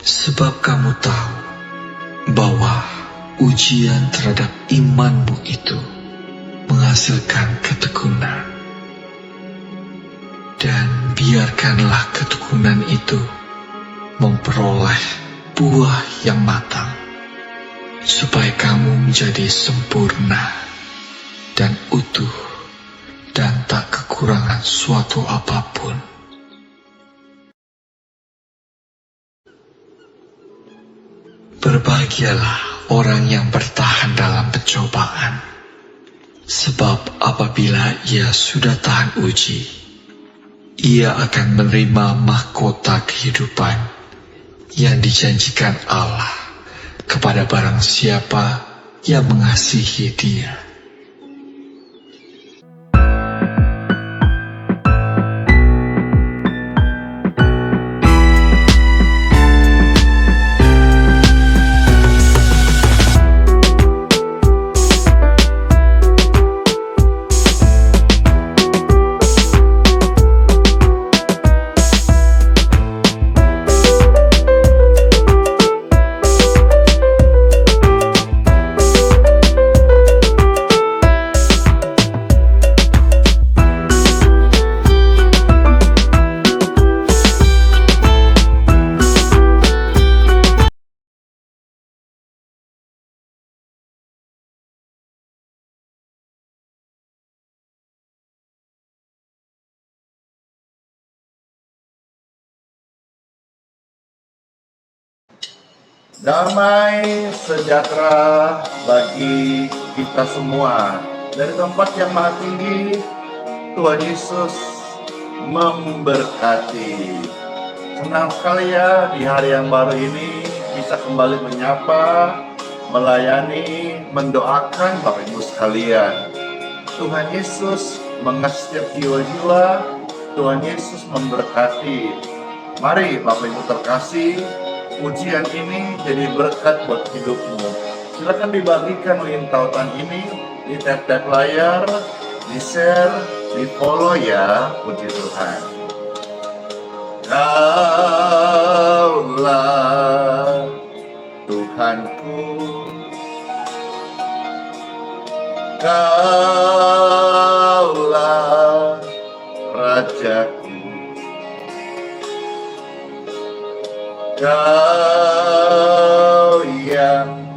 Sebab kamu tahu bahwa ujian terhadap imanmu itu menghasilkan ketekunan. Dan biarkanlah ketekunan itu memperoleh buah yang matang, supaya kamu menjadi sempurna dan utuh dan tak kekurangan suatu apapun. Berbahagialah orang yang bertahan dalam pencobaan, sebab apabila ia sudah tahan uji, ia akan menerima mahkota kehidupan yang dijanjikan Allah kepada barang siapa yang mengasihi Dia. Damai sejahtera bagi kita semua. Dari tempat yang maha tinggi, Tuhan Yesus memberkati. Senang sekali ya di hari yang baru ini bisa kembali menyapa, melayani, mendoakan Bapak Ibu sekalian. Tuhan Yesus mengasihi setiap jiwa-jiwa, Tuhan Yesus memberkati. Mari Bapak Ibu terkasih, ujian ini jadi berkat buat hidupmu. Silakan dibagikan link tautan ini di tab-tab layar, di share, di follow ya. Puji Tuhan. Kaulah Tuhanku, Kaulah Rajaku, Kau yang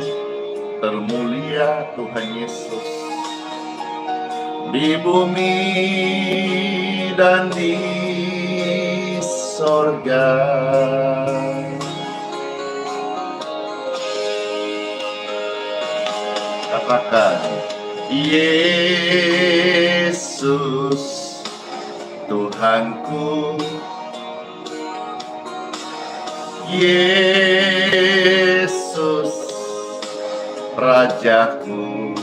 termulia Tuhan Yesus di bumi dan di sorga. Katakan, Yesus Tuhanku, Yesus Rajaku,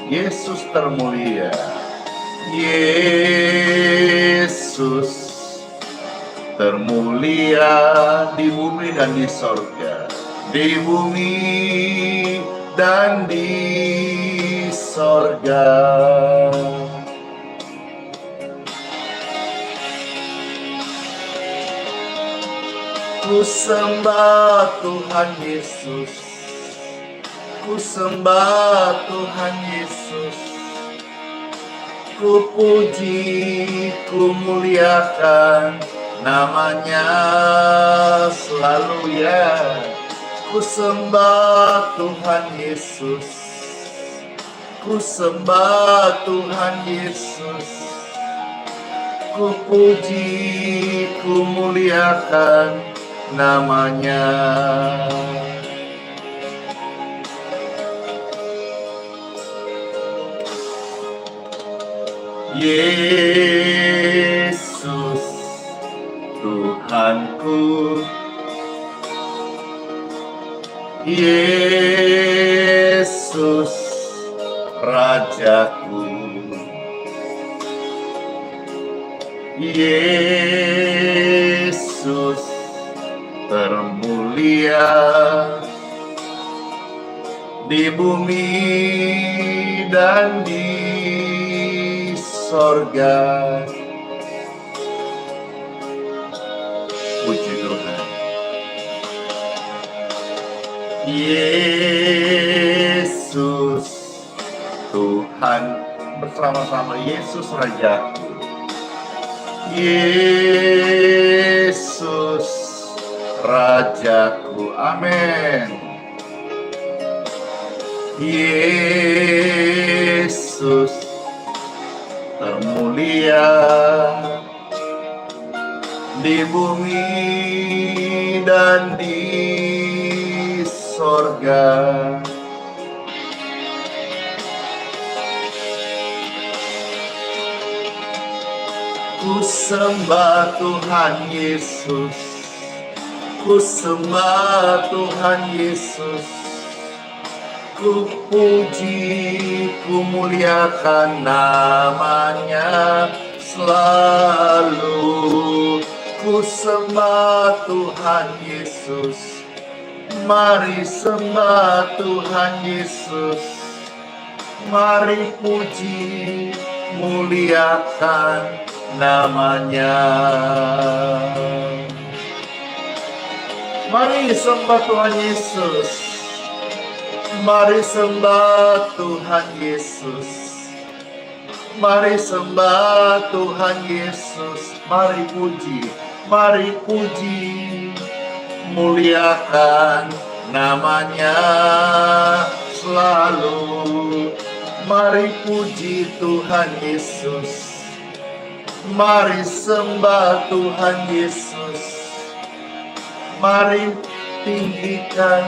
Yesus termulia, Yesus termulia di bumi dan di sorga, di bumi dan di sorga. Ku sembah Tuhan Yesus, ku sembah Tuhan Yesus, ku puji, ku muliakan namanya selalu ya. Ku sembah Tuhan Yesus, ku sembah Tuhan Yesus, ku puji, ku muliakan namanya. Yesus Tuhanku, Yesus Rajaku, Yesus termulia di bumi dan di sorga. Puji Tuhan. Yesus Tuhan, bersama-sama Yesus Rajaku. Yesus Rajaku. Amin. Yesus termulia di bumi dan di sorga. Ku sembah Tuhan Yesus, ku sembah Tuhan Yesus, ku puji, ku muliakan namanya selalu. Ku sembah Tuhan Yesus, mari sembah Tuhan Yesus, mari puji, muliakan namanya. Mari sembah Tuhan Yesus, mari sembah Tuhan Yesus, mari sembah Tuhan Yesus, mari puji, muliakan namanya selalu. Mari puji Tuhan Yesus, mari sembah Tuhan Yesus, mari tinggikan,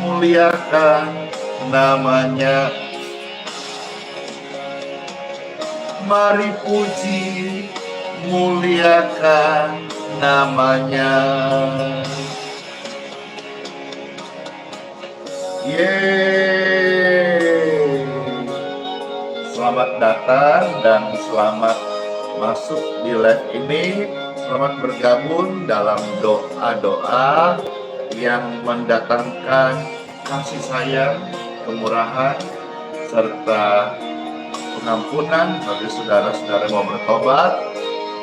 muliakan namanya. Mari puji, muliakan namanya. Yeay. Selamat datang dan selamat masuk di live ini. Selamat bergabung dalam doa-doa yang mendatangkan kasih sayang, kemurahan, serta pengampunan bagi saudara-saudara yang mau bertobat,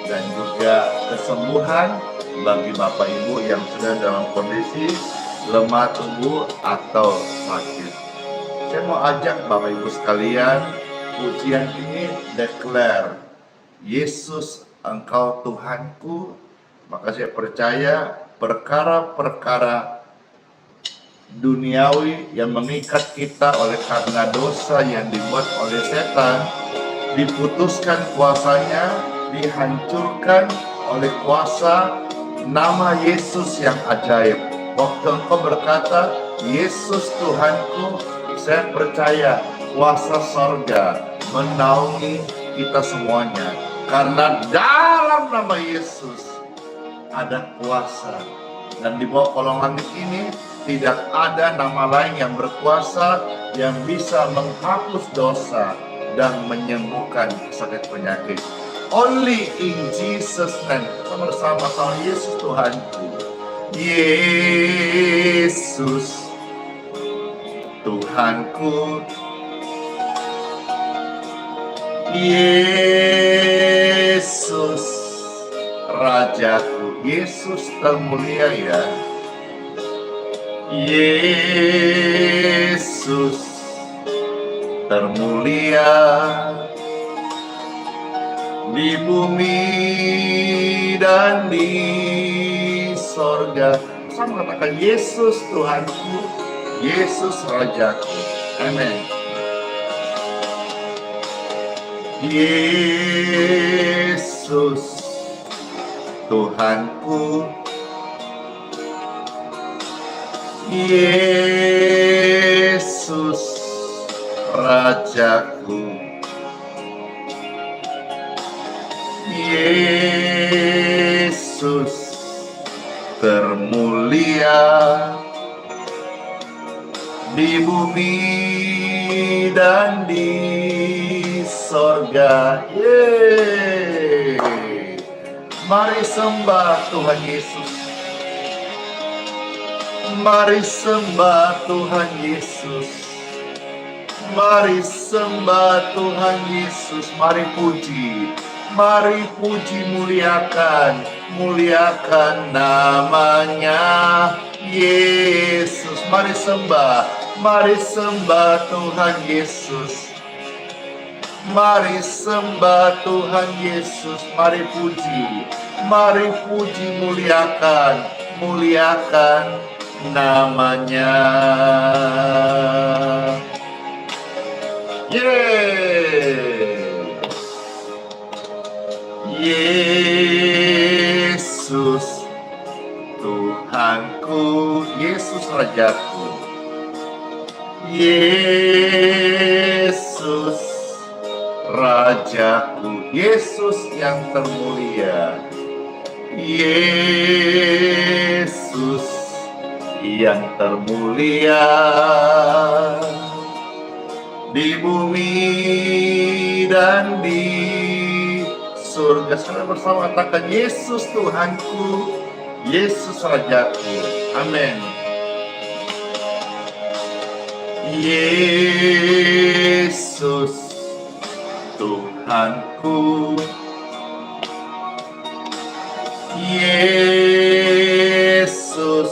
dan juga kesembuhan bagi Bapak Ibu yang sedang dalam kondisi lemah tubuh atau sakit. Saya mau ajak Bapak Ibu sekalian, pujian ini declare, Yesus Engkau Tuhanku. Maka saya percaya perkara-perkara duniawi yang mengikat kita oleh karena dosa yang dibuat oleh setan, diputuskan kuasanya, dihancurkan oleh kuasa nama Yesus yang ajaib. Waktu engkau berkata, Yesus Tuhanku, saya percaya kuasa sorga menaungi kita semuanya. Karena dalam nama Yesus ada kuasa. Dan di bawah kolong langit ini tidak ada nama lain yang berkuasa yang bisa menghapus dosa dan menyembuhkan sakit penyakit. Only in Jesus' name. Bersama-sama Yesus Tuhanku. Yesus Tuhanku. Yesus Rajaku. Yesus termulia ya. Yesus termulia di bumi dan di sorga. Sama katakan Yesus Tuhanku, Yesus Rajaku. Amin. Yesus Tuhanku, Yesus Rajaku, Yesus termulia di bumi dan di sorga. Yeay. Mari sembah Tuhan Yesus. Mari sembah Tuhan Yesus. Mari sembah Tuhan Yesus, mari puji. Mari puji, muliakan, muliakan namanya Yesus. Mari sembah Tuhan Yesus. Mari sembah Tuhan Yesus, mari puji, muliakan, muliakan namanya. Yesus Tuhanku, Yesus Rajaku, Yesus Rajaku, Yesus yang termulia, Yesus yang termulia di bumi dan di surga. Sekarang bersama katakan, Yesus Tuhanku, Yesus Rajaku. Amin. Yesus Tuhanku, Yesus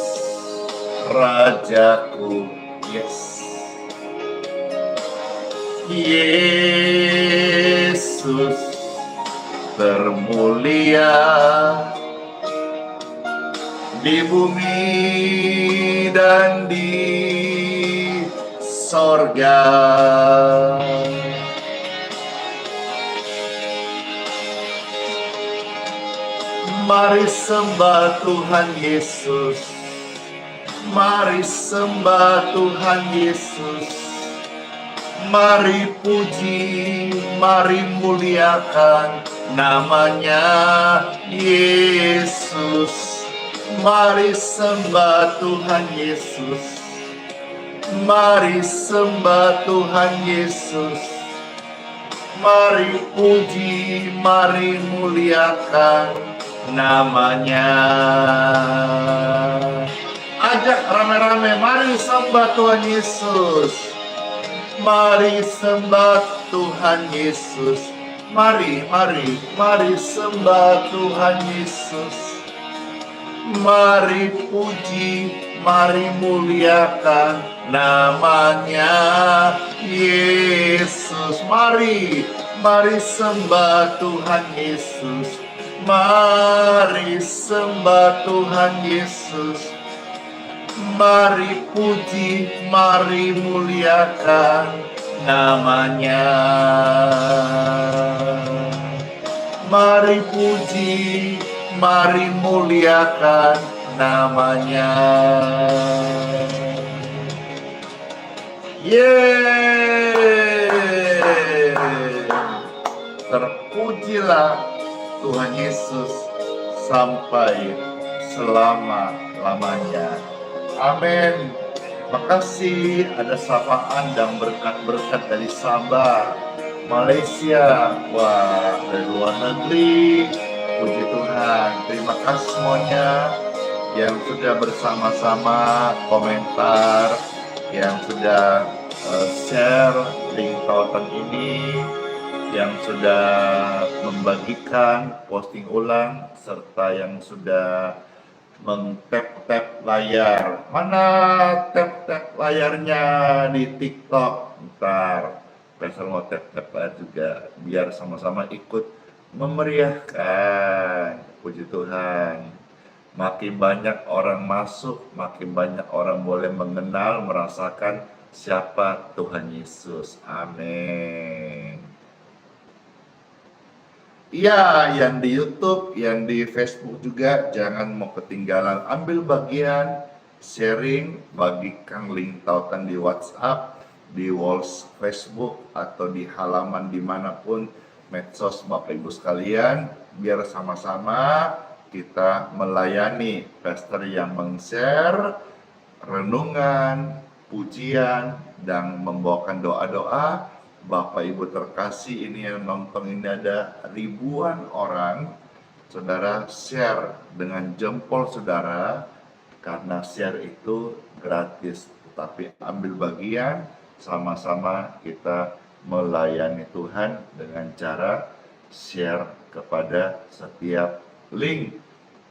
Rajaku. Yes. Yesus termulia di bumi dan di sorga. Mari sembah Tuhan Yesus, mari sembah Tuhan Yesus, mari puji, mari muliakan namanya Yesus. Mari sembah Tuhan Yesus, mari sembah Tuhan Yesus, mari puji, mari muliakan namanya. Ajak rame-rame, mari sembah Tuhan Yesus, mari sembah Tuhan Yesus, mari sembah Tuhan Yesus, mari puji, mari muliakan namanya Yesus. Mari sembah Tuhan Yesus, mari sembah Tuhan Yesus, mari puji, mari muliakan namanya. Mari puji, mari muliakan namanya. Terpujilah Tuhan Yesus sampai selama-lamanya. Amin. Makasih, ada sapaan dan berkat-berkat dari Sabah, Malaysia, wah, dari luar negeri. Puji Tuhan. Terima kasih semuanya yang sudah bersama-sama komentar, yang sudah share link tautan ini, yang sudah membagikan posting ulang, serta yang sudah meng-tap layar. Mana tap layarnya di TikTok? Ntar Pastor mau tap layar juga, biar sama-sama ikut memeriahkan. Puji Tuhan. Makin banyak orang masuk, makin banyak orang boleh mengenal, merasakan siapa Tuhan Yesus. Amin. Iya, yang di YouTube, yang di Facebook juga jangan mau ketinggalan. Ambil bagian, sharing, bagikan link tautan di WhatsApp, di walls Facebook, atau di halaman dimanapun medsos Bapak Ibu sekalian, biar sama-sama kita melayani pastor yang meng-share renungan, pujian, dan membawakan doa-doa. Bapak Ibu terkasih, ini yang nonton ini ada ribuan orang. Saudara share dengan jempol saudara, karena share itu gratis. Tetapi ambil bagian, sama-sama kita melayani Tuhan dengan cara share kepada setiap link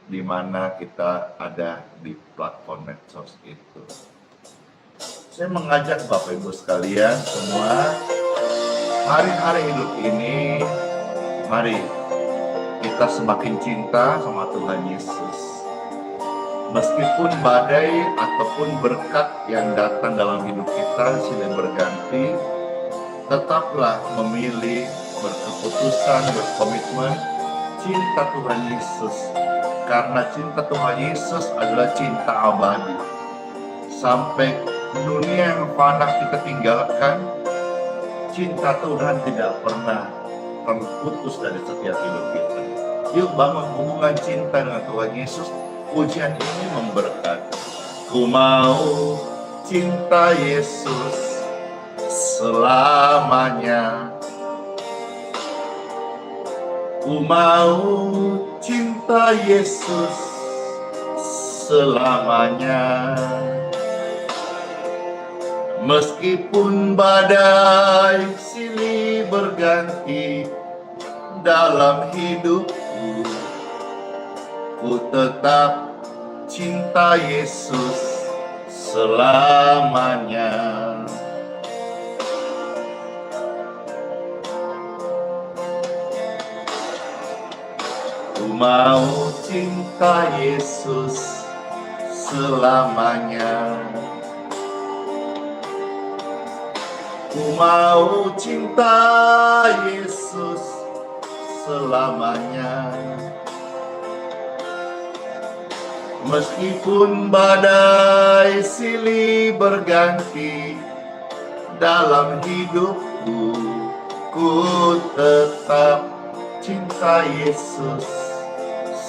di mana kita ada di platform medsos itu. Saya mengajak Bapak Ibu sekalian semua, hari-hari hidup ini, mari kita semakin cinta sama Tuhan Yesus. Meskipun badai ataupun berkat yang datang dalam hidup kita silih berganti, tetaplah memilih, berkeputusan, berkomitmen cinta Tuhan Yesus. Karena cinta Tuhan Yesus adalah cinta abadi. Sampai dunia yang fana kita tinggalkan, cinta Tuhan tidak pernah terputus dari setiap hidup kita. Yuk bangun hubungan cinta dengan Tuhan Yesus. Pujian ini memberkati. Ku mau cinta Yesus selamanya. Ku mau cinta Yesus selamanya. Meskipun badai silih berganti dalam hidupku, ku tetap cinta Yesus selamanya. Ku mau cinta Yesus selamanya. Ku mau cinta Yesus selamanya. Meskipun badai silih berganti dalam hidupku, ku tetap cinta Yesus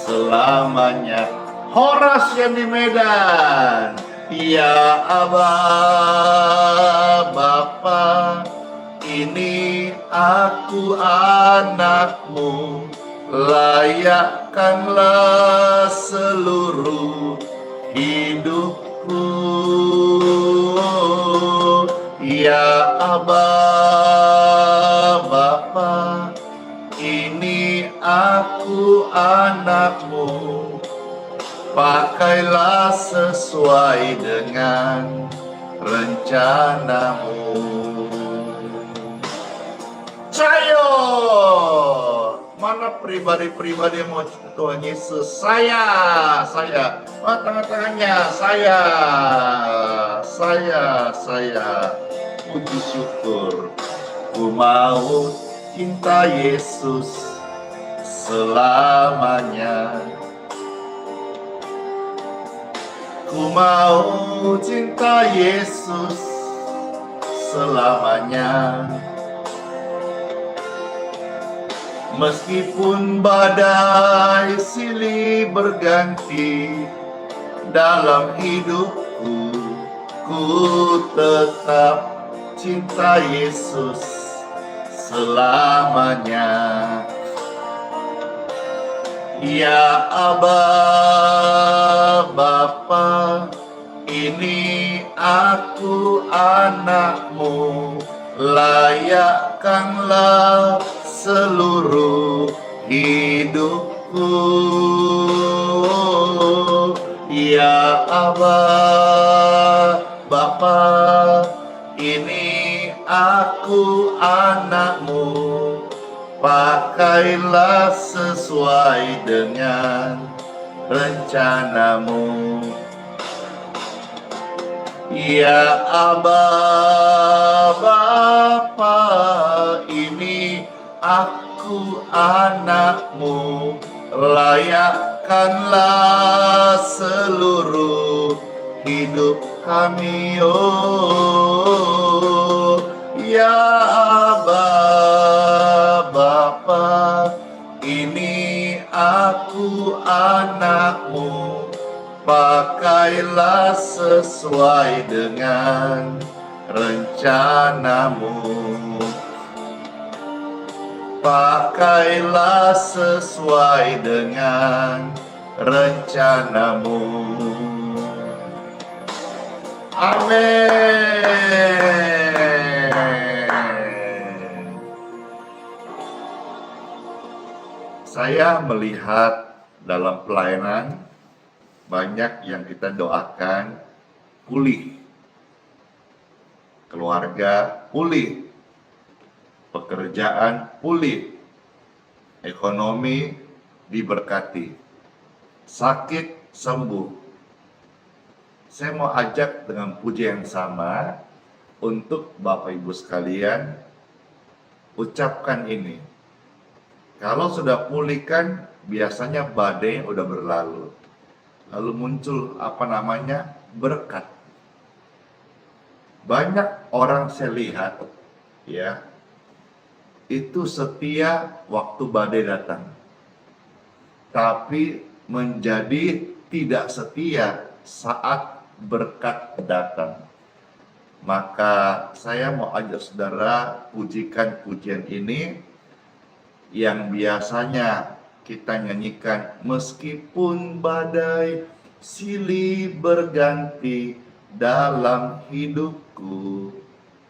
selamanya. Horas yang di Medan, ya Abah Bapa, ini aku anakmu, layakkanlah seluruh hidupku. Ya Abah Bapa, ini aku anakmu, pakailah sesuai dengan rencanamu. Sayo, mana pribadi-pribadi yang mau cinta Tuhan Yesus? Saya, oh, tangan-tangannya, saya, puji syukur. Ku mau cinta Yesus selamanya. Ku mau cinta Yesus selamanya. Meskipun badai silih berganti dalam hidupku, ku tetap cinta Yesus selamanya. Ya Abah Bapa, ini aku anakmu, layakkanlah seluruh hidupku. Ya Abah Bapa, ini aku anakmu, pakailah sesuai dengan rencanamu. Ya Abah Bapa, ini aku anakmu, layakkanlah seluruh hidup kami. Oh, ya Abah Bapa, ini aku anakmu, pakailah sesuai dengan rencanamu. Pakailah sesuai dengan rencanamu. Amin. Saya melihat dalam pelayanan banyak yang kita doakan pulih, keluarga pulih, pekerjaan pulih, ekonomi diberkati, sakit sembuh. Saya mau ajak dengan puji yang sama untuk Bapak Ibu sekalian, ucapkan ini. Kalau sudah pulih kan biasanya badai udah berlalu. Lalu muncul berkat. Banyak orang saya lihat ya, itu setia waktu badai datang. Tapi menjadi tidak setia saat berkat datang. Maka saya mau ajak saudara pujikan pujian ini yang biasanya kita nyanyikan, meskipun badai silih berganti dalam hidupku,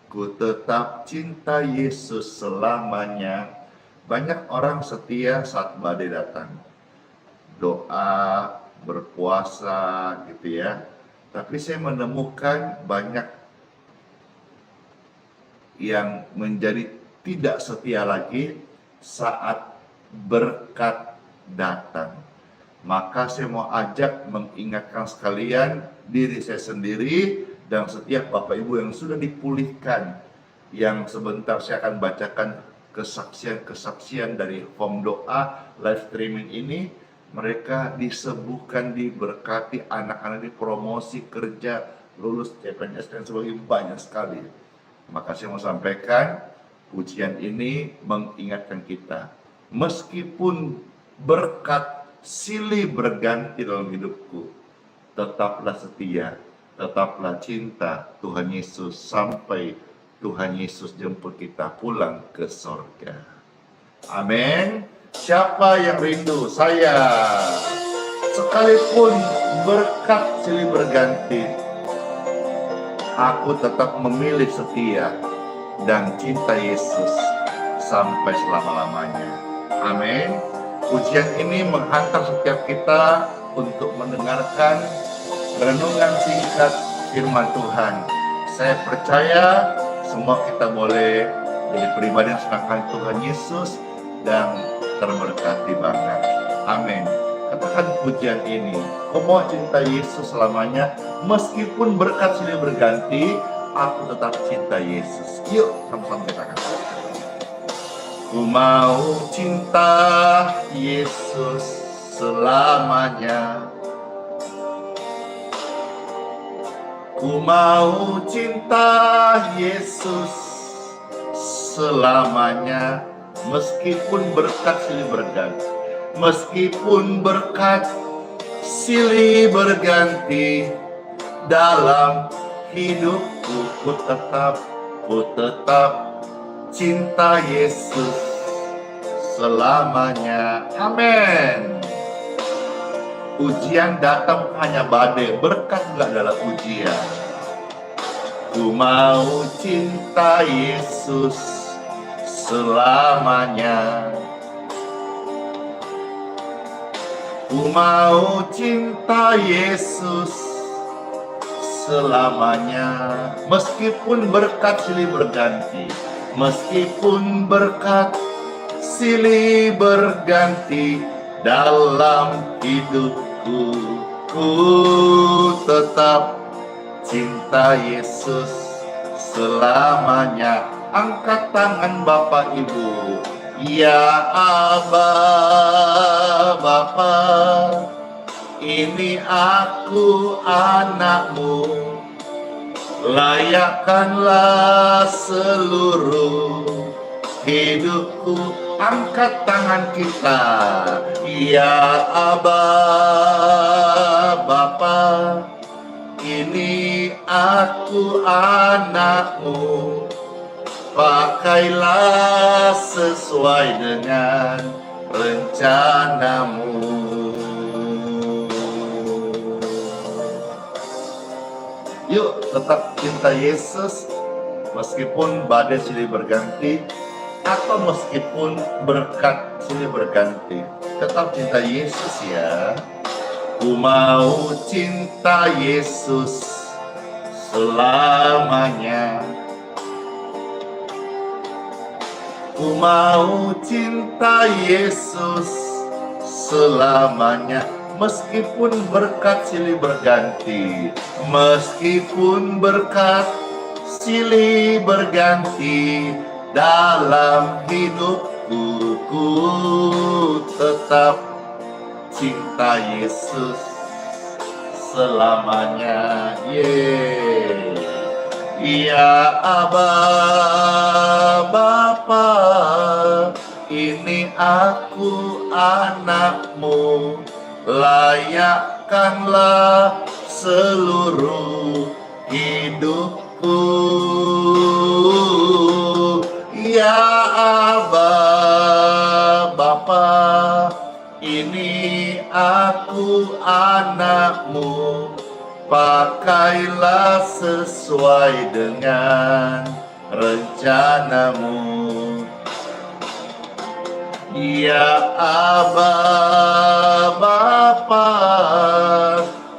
ku tetap cinta Yesus selamanya. Banyak orang setia saat badai datang, doa, berpuasa gitu ya. Tapi saya menemukan banyak yang menjadi tidak setia lagi saat berkat datang. Maka saya mau ajak mengingatkan sekalian diri saya sendiri dan setiap Bapak Ibu yang sudah dipulihkan, yang sebentar saya akan bacakan kesaksian-kesaksian dari home doa live streaming ini. Mereka disembuhkan, diberkati, anak-anak dipromosi, kerja, lulus CPNS dan sebagainya, banyak sekali. Maka saya mau sampaikan, pujian ini mengingatkan kita, meskipun berkat silih berganti dalam hidupku, tetaplah setia, tetaplah cinta Tuhan Yesus sampai Tuhan Yesus jemput kita pulang ke sorga. Amin. Siapa yang rindu? Saya. Sekalipun berkat silih berganti, aku tetap memilih setia dan cinta Yesus sampai selama-lamanya. Amin. Pujian ini menghantar setiap kita untuk mendengarkan renungan singkat firman Tuhan. Saya percaya semua kita boleh jadi pribadi yang senangkan Tuhan Yesus dan terberkati banget. Amin. Katakan pujian ini, aku mau cinta Yesus selamanya, meskipun berkat silih berganti, aku tetap cinta Yesus. Yuk, sama-sama kita katakan. Ku mau cinta Yesus selamanya. Ku mau cinta Yesus selamanya, meskipun berkat silih berganti. Meskipun berkat silih berganti dalam hidupku, ku tetap cinta Yesus selamanya. Amin. Ujian datang hanya badai, berkat enggak dalam ujian. Ku mau cinta Yesus selamanya. Ku mau cinta Yesus selamanya, meskipun berkat silih berganti, meskipun berkat silih berganti dalam hidupku, ku tetap cinta Yesus selamanya. Angkat tangan Bapak Ibu. Ya Aba, Bapa, ini aku anakmu, layakkanlah seluruh hidupku. Angkat tangan kita. Ya Aba, Bapa, ini aku anakmu, pakailah sesuai dengan rencanamu. Yuk tetap cinta Yesus meskipun badai silih berganti atau meskipun berkat silih berganti. Tetap cinta Yesus ya. Ku mau cinta Yesus selamanya. Ku mau cinta Yesus selamanya. Meskipun berkat silih berganti, meskipun berkat silih berganti dalam hidupku, ku tetap cinta Yesus selamanya. Ya Aba Bapa, ini aku anakmu, layakkanlah seluruh hidupku. Ya Aba Bapa, ini aku anakmu, pakailah sesuai dengan rencanamu. Ya Aba Bapa,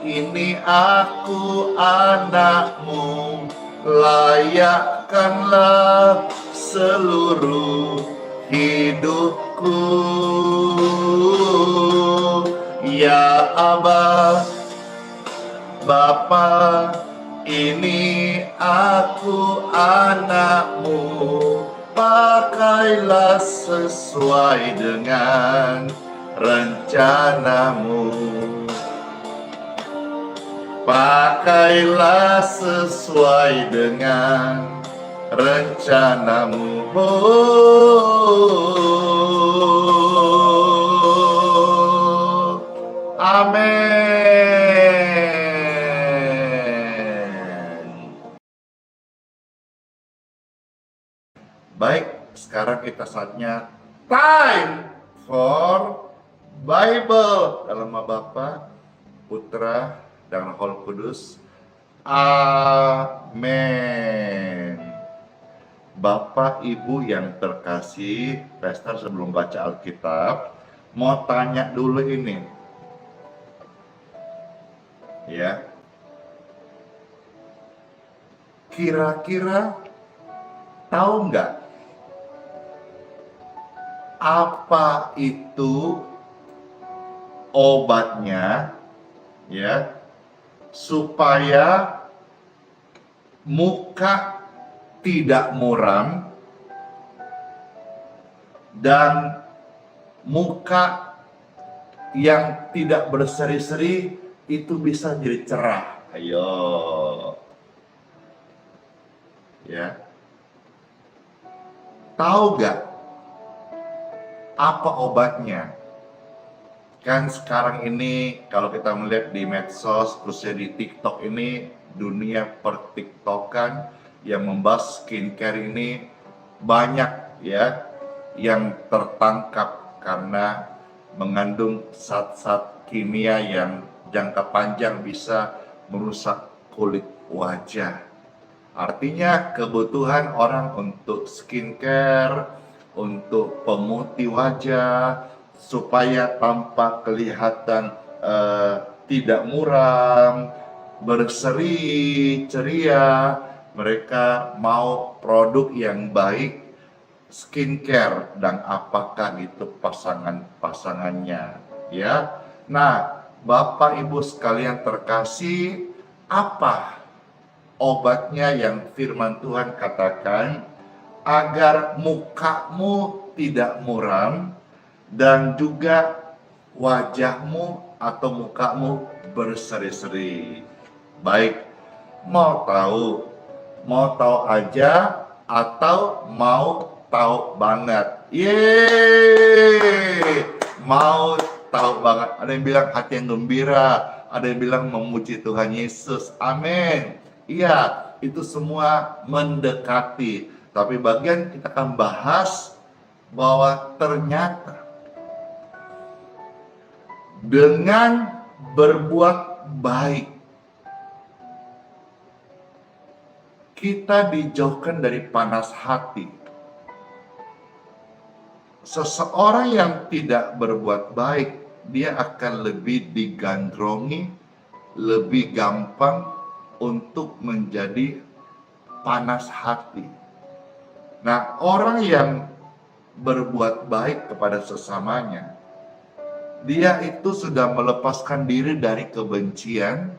ini aku anakmu, layakkanlah seluruh hidupku. Ya Aba Bapa, ini aku anakmu, pakailah sesuai dengan rencanamu. Pakailah sesuai dengan rencanamu. Amin. Baik, sekarang kita saatnya time for Bible dalam nama Bapa, Putra, dan Roh Kudus. Amin. Bapak Ibu yang terkasih, Pastor sebelum baca Alkitab, mau tanya dulu ini. Ya. Kira-kira tahu nggak apa itu obatnya, ya, supaya muka tidak muram dan muka yang tidak berseri-seri itu bisa jadi cerah. Ayo, ya, tahu nggak apa obatnya? Kan sekarang ini kalau kita melihat di medsos, khususnya di TikTok ini, dunia pertiktokan yang membahas skincare ini banyak ya yang tertangkap karena mengandung zat-zat kimia yang jangka panjang bisa merusak kulit wajah. Artinya kebutuhan orang untuk skincare, untuk pemutih wajah, supaya tampak kelihatan tidak muram, berseri, ceria. Mereka mau produk yang baik, skincare, dan apakah itu pasangannya, ya. Nah, Bapak Ibu sekalian terkasih, apa obatnya yang firman Tuhan katakan agar mukamu tidak muram dan juga wajahmu atau mukamu berseri-seri? Baik, mau tahu aja atau mau tahu banget? Yeay, mau tahu banget. Ada yang bilang hati yang gembira, ada yang bilang memuji Tuhan Yesus. Amin. Iya, itu semua mendekati. Tapi bagian kita akan bahas bahwa ternyata dengan berbuat baik kita dijauhkan dari panas hati. seseorang yang tidak berbuat baik, dia akan lebih digandrungi, lebih gampang untuk menjadi panas hati. Nah, orang yang berbuat baik kepada sesamanya, dia itu sudah melepaskan diri dari kebencian,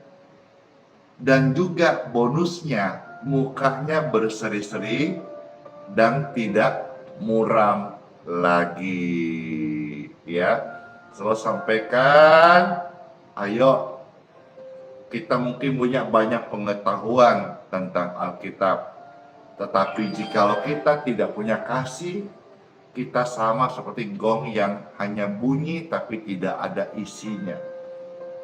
dan juga bonusnya mukanya berseri-seri dan tidak muram lagi. Ya, selalu sampaikan, ayo kita mungkin punya banyak pengetahuan tentang Alkitab, tetapi jikalau kita tidak punya kasih, kita sama seperti gong yang hanya bunyi tapi tidak ada isinya.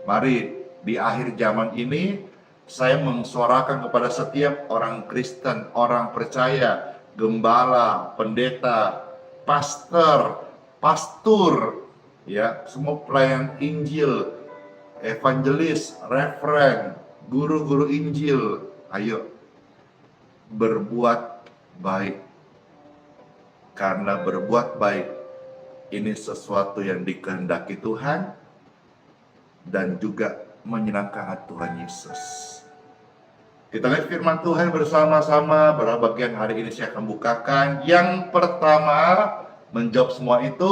Mari di akhir zaman ini saya mensuarakan kepada setiap orang Kristen, orang percaya, gembala, pendeta, pastor, ya, semua pelayan Injil, evangelis, referen, guru-guru Injil, ayo berbuat baik. Karena berbuat baik ini sesuatu yang dikehendaki Tuhan dan juga menyenangkan hati Tuhan Yesus. Kita lihat firman Tuhan bersama-sama. Beberapa bagian hari ini saya akan bukakan. Yang pertama, menjawab semua itu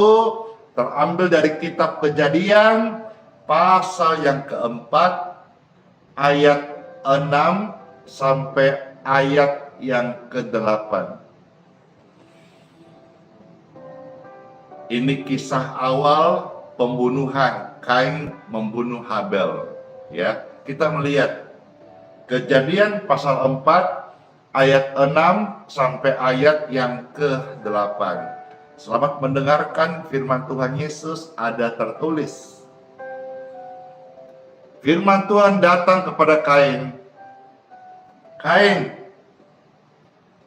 terambil dari kitab Kejadian pasal yang keempat ayat 6 sampai ayat yang ke-8. Ini kisah awal pembunuhan, Kain membunuh Habel. Ya, kita melihat Kejadian pasal 4 ayat 6 sampai ayat yang ke-8. Selamat mendengarkan firman Tuhan Yesus. Ada tertulis, firman Tuhan datang kepada Kain. Kain,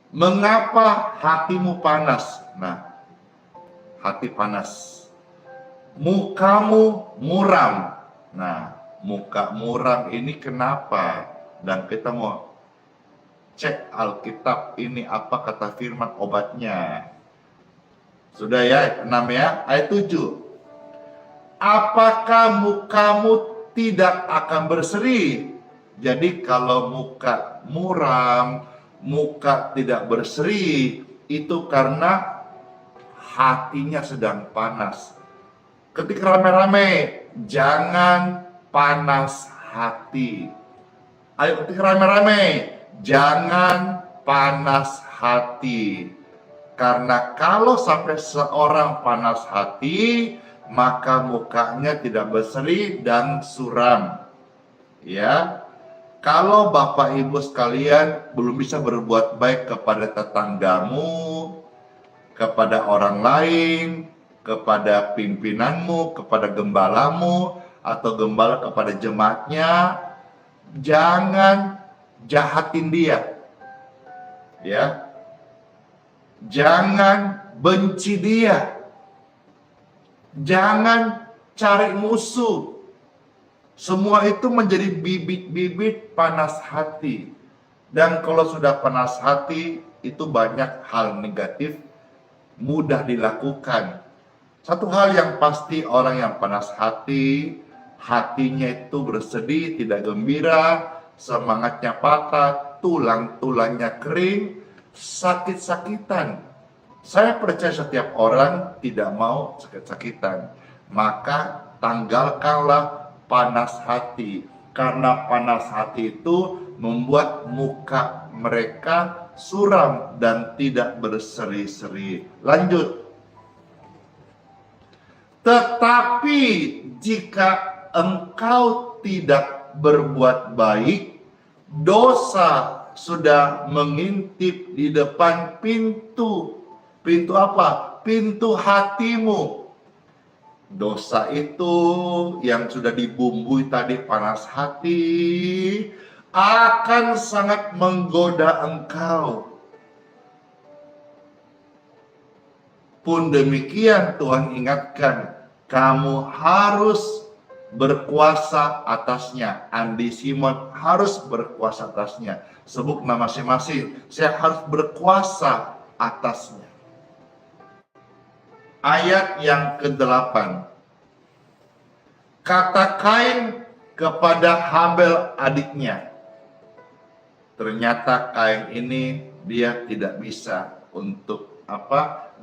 mengapa hatimu panas? Nah, hati panas. Mukamu muram. Nah, muka muram ini kenapa? Dan kita mau cek Alkitab ini apa kata firman obatnya. Sudah ya, 6 ya, ayat 7. Apakah mukamu tidak akan berseri? Jadi kalau muka muram, muka tidak berseri, itu karena hatinya sedang panas. Ketika rame-rame, jangan panas hati. Ayo ketika rame-rame, jangan panas hati. Karena kalau sampai seorang panas hati, maka mukanya tidak berseri dan suram. Ya, kalau Bapak Ibu sekalian belum bisa berbuat baik kepada tetanggamu, kepada orang lain, kepada pimpinanmu, kepada gembalamu, atau gembala kepada jemaatnya, jangan jahatin dia. Ya. Jangan benci dia. Jangan cari musuh. Semua itu menjadi bibit-bibit panas hati. Dan kalau sudah panas hati, itu banyak hal negatif mudah dilakukan. Satu hal yang pasti, orang yang panas hati, hatinya itu bersedih, tidak gembira, semangatnya patah, tulang-tulangnya kering, sakit-sakitan. Saya percaya setiap orang tidak mau sakit-sakitan. Maka tanggalkanlah panas hati. Karena panas hati itu membuat muka mereka suram dan tidak berseri-seri. Lanjut. Tetapi jika engkau tidak berbuat baik, dosa sudah mengintip di depan pintu. Pintu apa? Pintu hatimu. Dosa itu yang sudah dibumbui tadi panas hati akan sangat menggoda engkau. Pun demikian Tuhan ingatkan, kamu harus berkuasa atasnya. Andi Simon harus berkuasa atasnya. Sebut nama masing-masing. Saya harus berkuasa atasnya. ayat yang ke-8. Kata Kain kepada Habel adiknya. Ternyata Kain ini dia tidak bisa untuk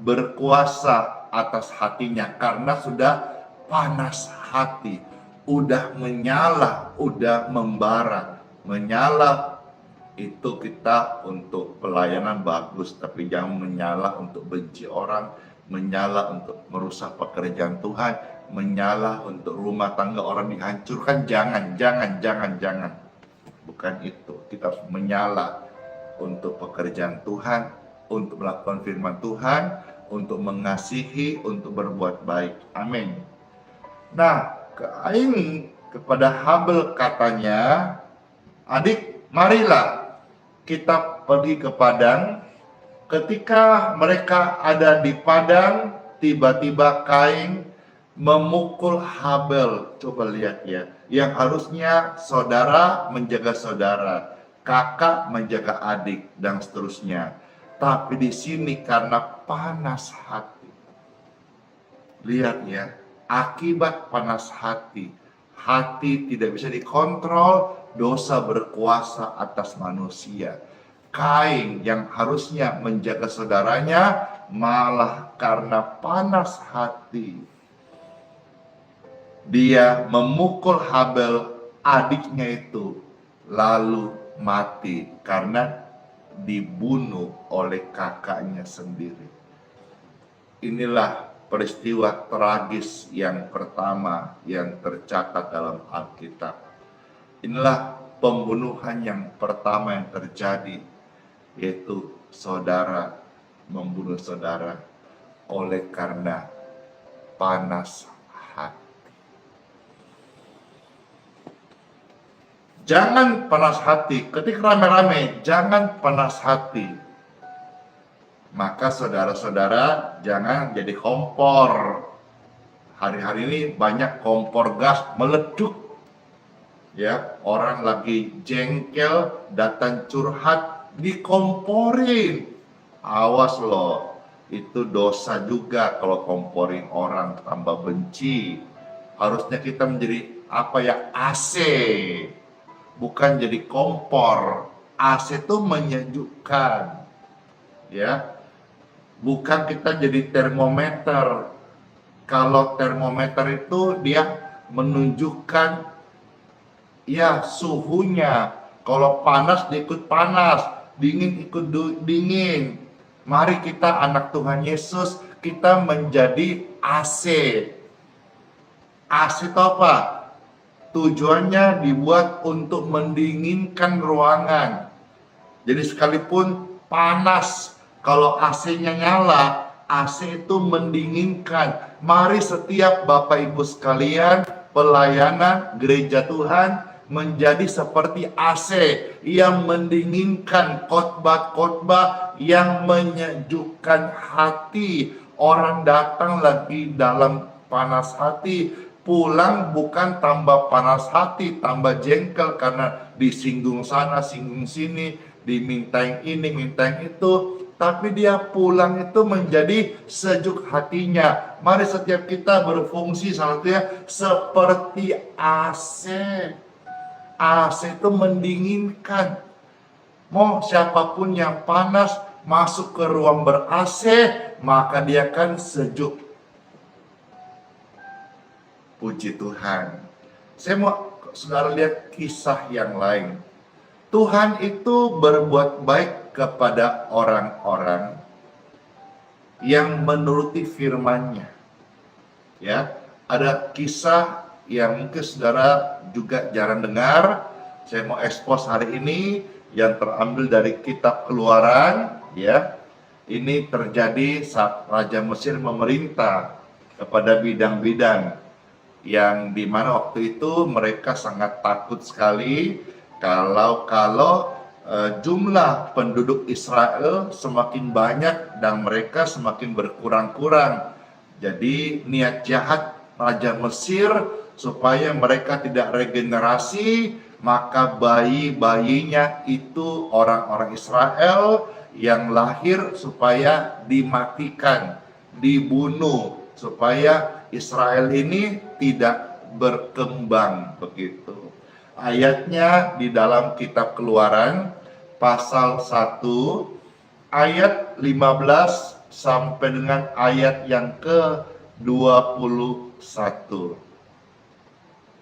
berkuasa atas hatinya karena sudah panas hati, udah menyala, udah membara. Menyala itu kita untuk pelayanan bagus, tapi jangan menyala untuk benci orang, menyala untuk merusak pekerjaan Tuhan, menyala untuk rumah tangga orang dihancurkan. Jangan. Bukan itu. Kita harus menyala untuk pekerjaan Tuhan, untuk melakukan firman Tuhan, untuk mengasihi, untuk berbuat baik. Amin. Nah, Kain kepada Habel katanya, adik, marilah kita pergi ke padang. Ketika mereka ada di padang, tiba-tiba Kain memukul Habel. Coba lihat ya, yang harusnya saudara menjaga saudara, kakak menjaga adik, dan seterusnya. Tapi di sini karena panas hati. Lihat ya, akibat panas hati, hati tidak bisa dikontrol, dosa berkuasa atas manusia. Kain yang harusnya menjaga saudaranya, malah karena panas hati, dia memukul Habel adiknya itu, lalu mati karena dibunuh oleh kakaknya sendiri. Inilah peristiwa tragis yang pertama yang tercatat dalam Alkitab. Inilah pembunuhan yang pertama yang terjadi, yaitu saudara membunuh saudara oleh karena panas hati. Jangan panas hati, ketika rame-rame, jangan panas hati. Maka saudara-saudara jangan jadi kompor. Hari-hari ini banyak kompor gas meleduk. Ya, orang lagi jengkel, datang curhat, dikomporin. Awas loh, itu dosa juga kalau komporin orang, tambah benci. Harusnya kita menjadi AC. Bukan jadi kompor. AC itu menyejukkan. Ya. Bukan kita jadi termometer. Kalau termometer itu dia menunjukkan ya suhunya. Kalau panas dia ikut panas, dingin ikut dingin. Mari kita anak Tuhan Yesus, kita menjadi AC. AC itu apa? Tujuannya dibuat untuk mendinginkan ruangan. Jadi sekalipun panas, kalau AC-nya nyala, AC itu mendinginkan. Mari setiap Bapak Ibu sekalian, pelayanan gereja Tuhan menjadi seperti AC yang mendinginkan, khotbah-khotbah yang menyejukkan hati. Orang datang lagi dalam panas hati, pulang bukan tambah panas hati, tambah jengkel karena disinggung sana, singgung sini, dimintain ini, mintain itu. Tapi dia pulang itu menjadi sejuk hatinya. Mari setiap kita berfungsi salah satunya seperti AC. AC itu mendinginkan. Mau siapapun yang panas masuk ke ruang ber-AC, maka dia akan sejuk. Puji Tuhan. Saya mau saudara lihat kisah yang lain. Tuhan itu berbuat baik kepada orang-orang yang menuruti firman-Nya. Ya, ada kisah yang mungkin saudara juga jarang dengar. Saya mau expose hari ini yang terambil dari kitab Keluaran. Ya, ini terjadi saat Raja Mesir memerintah kepada bidang-bidang, yang dimana waktu itu mereka sangat takut sekali kalau jumlah penduduk Israel semakin banyak dan mereka semakin berkurang-kurang. Jadi niat jahat Raja Mesir supaya mereka tidak regenerasi, maka bayi-bayinya itu orang-orang Israel yang lahir supaya dimatikan. dibunuh supaya Israel ini tidak berkembang begitu. Ayatnya di dalam kitab Keluaran pasal 1 ayat 15 sampai dengan ayat yang ke-21.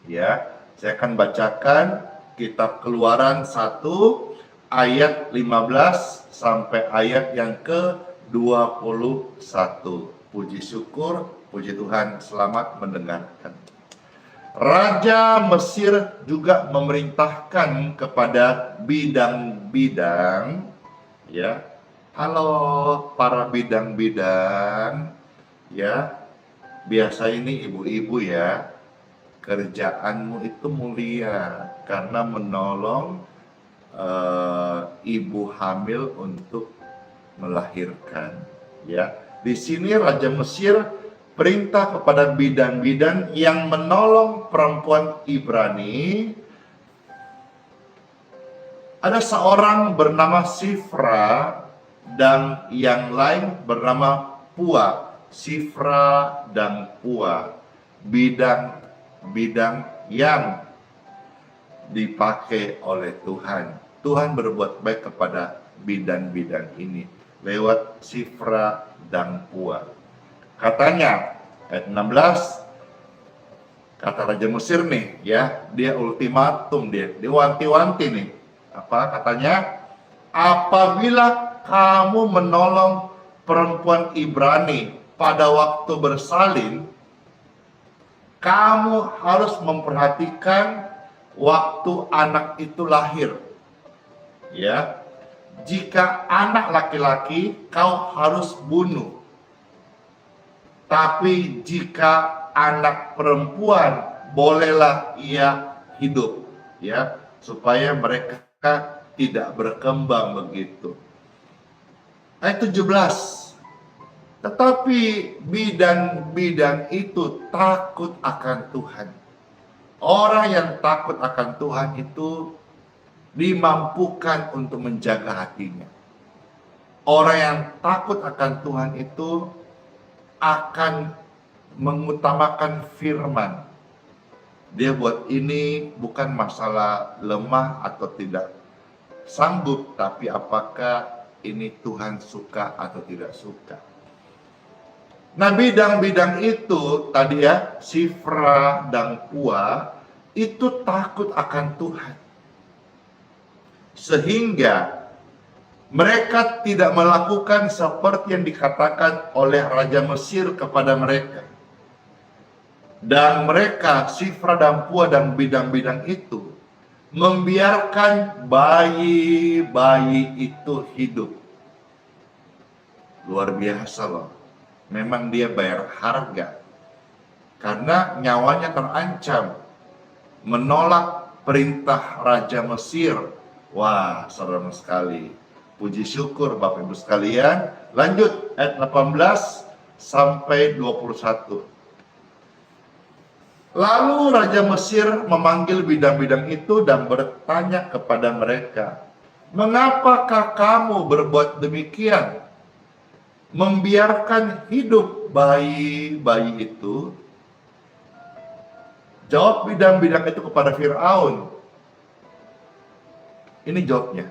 Ya, saya akan bacakan kitab Keluaran 1 ayat 15 sampai ayat yang ke-21. Puji syukur, puji Tuhan, selamat mendengarkan. Raja Mesir juga memerintahkan kepada bidang-bidang, ya. Halo para bidang-bidang, ya. Biasa ini ibu-ibu ya, kerjaanmu itu mulia karena menolong ibu hamil untuk melahirkan, ya. Di sini Raja Mesir perintah kepada bidan-bidan yang menolong perempuan Ibrani. Ada seorang bernama Sifra dan yang lain bernama Pua. Sifra dan Pua, bidang-bidang yang dipakai oleh Tuhan. Tuhan berbuat baik kepada bidan-bidan ini lewat Sifra dan Pua. Katanya ayat 16, kata Raja Mesir nih ya, dia ultimatum, dia wanti-wanti nih. Apa katanya? Apabila kamu menolong perempuan Ibrani pada waktu bersalin, kamu harus memperhatikan waktu anak itu lahir. Ya. Jika anak laki-laki, kau harus bunuh. Tapi jika anak perempuan, bolehlah ia hidup, ya, supaya mereka tidak berkembang begitu. Ayat 17. Tetapi bidan-bidan itu takut akan Tuhan. Orang yang takut akan Tuhan itu dimampukan untuk menjaga hatinya. Orang yang takut akan Tuhan itu akan mengutamakan firman. Dia buat ini bukan masalah lemah atau tidak sanggup, tapi apakah ini Tuhan suka atau tidak suka. Nah, bidang-bidang itu tadi ya, Sifra dan Pua itu takut akan Tuhan. Sehingga mereka tidak melakukan seperti yang dikatakan oleh Raja Mesir kepada mereka. Dan mereka, Sifra dan Pua dan bidang-bidang itu, membiarkan bayi-bayi itu hidup. Luar biasa loh. Memang dia bayar harga. Karena nyawanya terancam. Menolak perintah Raja Mesir. Wah, serem sekali. Puji syukur Bapak Ibu sekalian. Lanjut ayat 18 sampai 21. Lalu Raja Mesir memanggil bidang-bidang itu dan bertanya kepada mereka, "Mengapakah kamu berbuat demikian? Membiarkan hidup bayi-bayi itu?" Jawab bidang-bidang itu kepada Firaun. Ini jawabnya.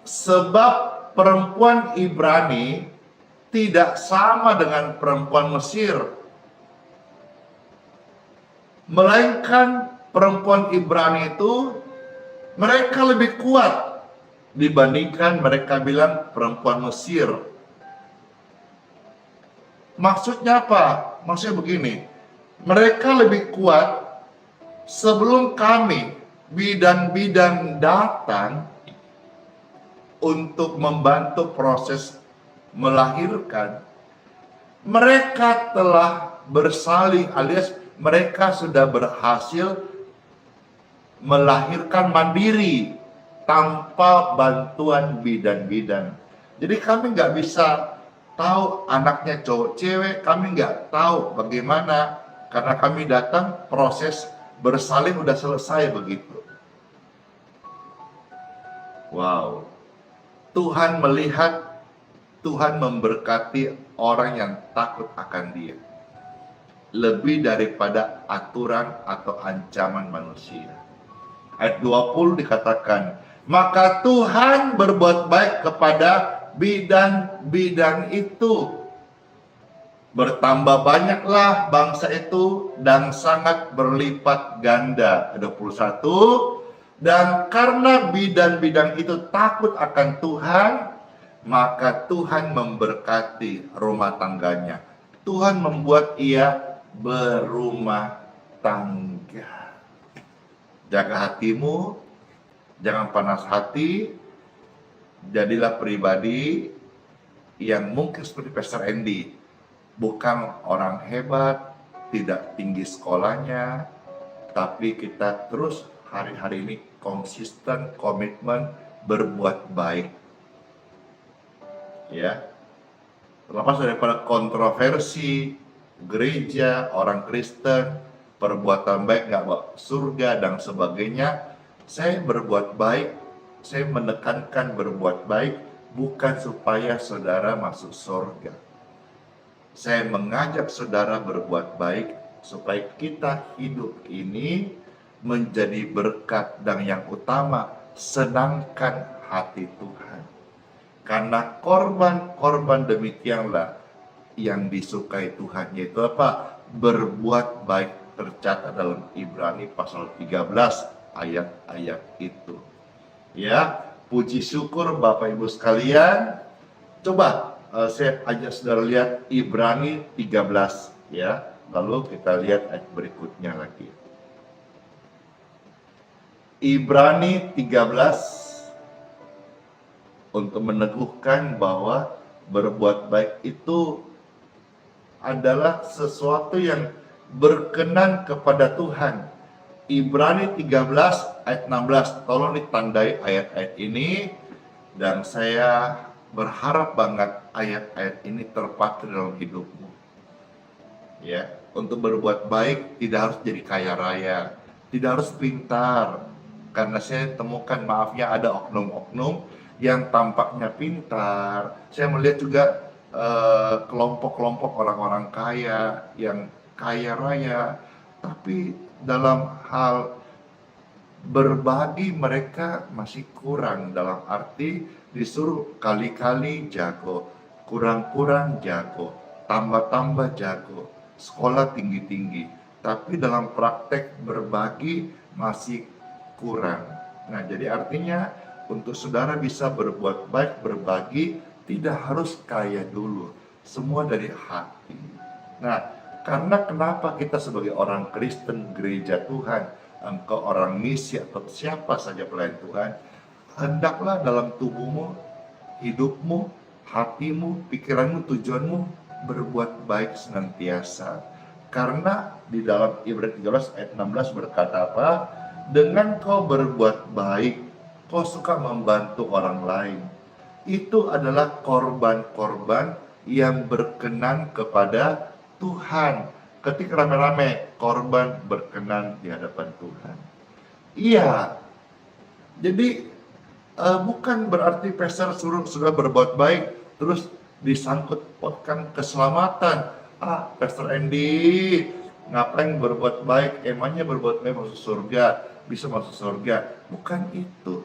Sebab perempuan Ibrani tidak sama dengan perempuan Mesir. Melainkan perempuan Ibrani itu mereka lebih kuat dibandingkan mereka bilang perempuan Mesir. Maksudnya apa? Maksudnya begini, mereka lebih kuat sebelum kami bidan-bidan datang untuk membantu proses melahirkan, mereka telah bersalin alias mereka sudah berhasil melahirkan mandiri tanpa bantuan bidan-bidan. Jadi kami nggak bisa tahu anaknya cowok cewek, kami nggak tahu bagaimana karena kami datang proses bersalin udah selesai begitu. Wow, Tuhan melihat Tuhan memberkati orang yang takut akan Dia. Lebih daripada aturan atau ancaman manusia. Ayat 20 dikatakan, maka Tuhan berbuat baik kepada bidan-bidan itu. Bertambah banyaklah bangsa itu dan sangat berlipat ganda. 21. Dan karena bidan-bidan itu takut akan Tuhan, maka Tuhan memberkati rumah tangganya. Tuhan membuat ia berumah tangga. Jaga hatimu, jangan panas hati. Jadilah pribadi yang mungkin seperti Pastor Andy, bukan orang hebat, tidak tinggi sekolahnya, tapi kita terus hari-hari ini konsisten, komitmen berbuat baik. Ya, terlepas daripada kontroversi gereja, orang Kristen, perbuatan baik nggak bawa surga dan sebagainya. Saya berbuat baik, saya menekankan berbuat baik bukan supaya saudara masuk surga. Saya mengajak saudara berbuat baik supaya kita hidup ini menjadi berkat dan yang utama senangkan hati Tuhan. Karena korban-korban demikianlah yang disukai Tuhan, yaitu apa? Berbuat baik, tercatat dalam Ibrani pasal 13 ayat-ayat itu. Ya, puji syukur Bapak Ibu sekalian. Coba saya ajak saudara lihat Ibrani 13 ya. Lalu kita lihat ayat berikutnya lagi. Ibrani 13 untuk meneguhkan bahwa berbuat baik itu adalah sesuatu yang berkenan kepada Tuhan. Ibrani 13 ayat 16, tolong ditandai ayat-ayat ini, dan saya berharap banget ayat-ayat ini terpakai dalam hidupmu. Ya, untuk berbuat baik tidak harus jadi kaya raya, tidak harus pintar, karena saya temukan maafnya ada oknum-oknum yang tampaknya pintar. Saya melihat juga kelompok-kelompok orang-orang kaya yang kaya raya, tapi dalam hal berbagi mereka masih kurang, dalam arti disuruh kali-kali jago, kurang-kurang jago, tambah-tambah jago, sekolah tinggi-tinggi, tapi dalam praktek berbagi masih kurang. Nah, jadi artinya untuk saudara bisa berbuat baik, berbagi, tidak harus kaya dulu, semua dari hati. Nah, karena kenapa kita sebagai orang Kristen gereja Tuhan, engkau orang misi atau siapa saja pelayan Tuhan, hendaklah dalam tubuhmu, hidupmu, hatimu, pikiranmu, tujuanmu berbuat baik senantiasa. Karena di dalam Ibrani 13 ayat 16 berkata apa? Dengan kau berbuat baik, kau suka membantu orang lain, itu adalah korban-korban yang berkenan kepada Tuhan. Ketika rame-rame, korban berkenan di hadapan Tuhan. Iya, jadi bukan berarti pastor sudah berbuat baik, terus disangkut pautkan keselamatan. Pastor Andy, ngapain berbuat baik? Emangnya berbuat baik masuk surga? Bisa masuk surga? Bukan itu.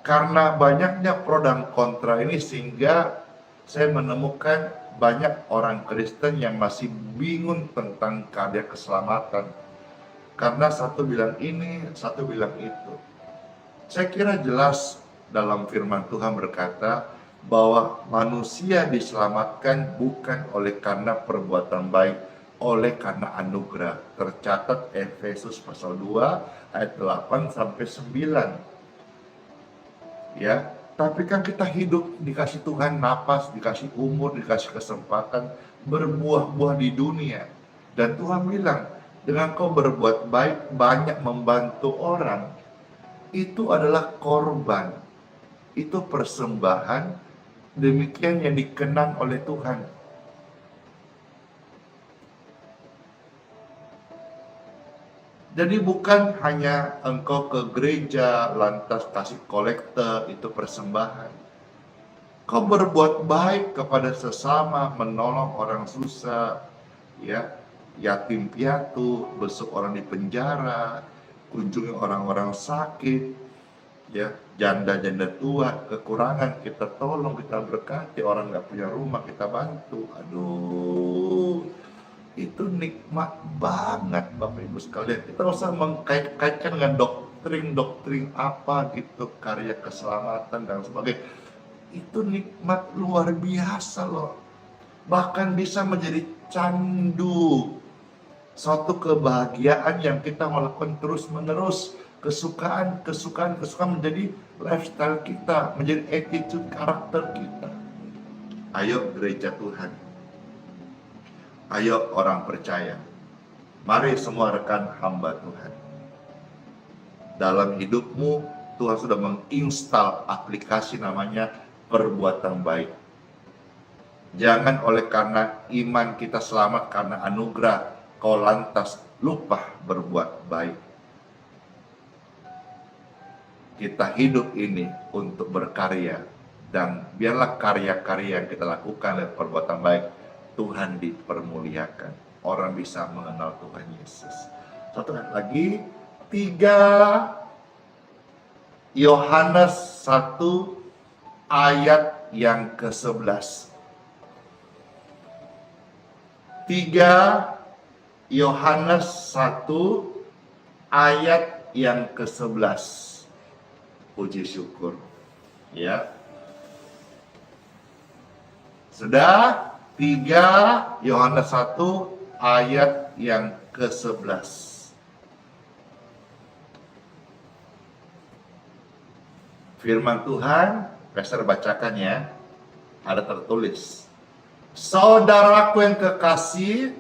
Karena banyaknya pro dan kontra ini, sehingga saya menemukan banyak orang Kristen yang masih bingung tentang karya keselamatan. Karena satu bilang ini, satu bilang itu. Saya kira jelas dalam firman Tuhan berkata bahwa manusia diselamatkan bukan oleh karena perbuatan baik, oleh karena anugerah. Tercatat Efesus pasal 2 ayat 8 sampai 9. Ya, tapi kan kita hidup dikasih Tuhan napas, dikasih umur, dikasih kesempatan berbuah-buah di dunia. Dan Tuhan bilang, dengan kau berbuat baik, banyak membantu orang, itu adalah korban, itu persembahan, demikian yang dikenan oleh Tuhan. Jadi bukan hanya engkau ke gereja lantas kasih kolekte, itu persembahan. Kau berbuat baik kepada sesama, menolong orang susah, ya, yatim piatu, besuk orang di penjara, kunjungi orang-orang sakit, ya, janda-janda tua, kekurangan kita tolong, kita berkati, orang nggak punya rumah kita bantu. Aduh, itu nikmat banget Bapak Ibu sekalian. Kita nggak usah mengkait-kaitkan dengan doktrin apa gitu, karya keselamatan dan sebagainya. Itu nikmat luar biasa loh. Bahkan bisa menjadi candu. Suatu kebahagiaan yang kita melakukan terus-menerus. Kesukaan menjadi lifestyle kita, menjadi attitude karakter kita. Ayo gereja Tuhan. Ayo orang percaya. Mari semua rekan hamba Tuhan. Dalam hidupmu, Tuhan sudah menginstal aplikasi namanya perbuatan baik. Jangan oleh karena iman kita selamat karena anugerah, kau lantas lupa berbuat baik. Kita hidup ini untuk berkarya, dan biarlah karya-karya yang kita lakukan dan perbuatan baik Tuhan dipermuliakan. Orang bisa mengenal Tuhan Yesus. Satu ayat lagi, 3 Yohanes 1 ayat yang ke-11. 3 Yohanes 1 ayat yang ke-11. Puji syukur. Ya. Sudah 3 Yohanes 1 ayat yang ke-11. Firman Tuhan, Pastor bacakan ya. Ada tertulis. Saudaraku yang kekasih,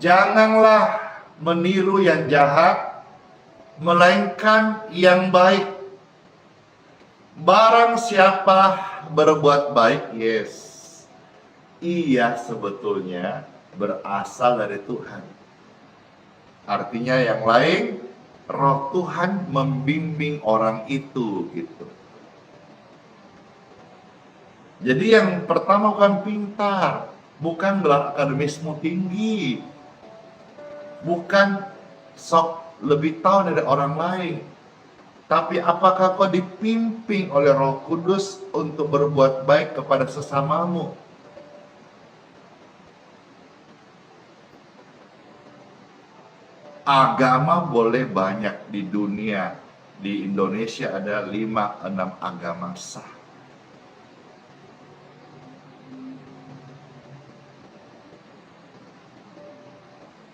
janganlah meniru yang jahat, melainkan yang baik. Barang siapa berbuat baik, ia sebetulnya berasal dari Tuhan. Artinya yang lain, Roh Tuhan membimbing orang itu gitu. Jadi yang pertama bukan pintar, bukan gelar akademismu tinggi, bukan sok lebih tahu dari orang lain. Tapi apakah kau dipimpin oleh Roh Kudus untuk berbuat baik kepada sesamamu? Agama boleh banyak di dunia. Di Indonesia ada 5-6 agama sah.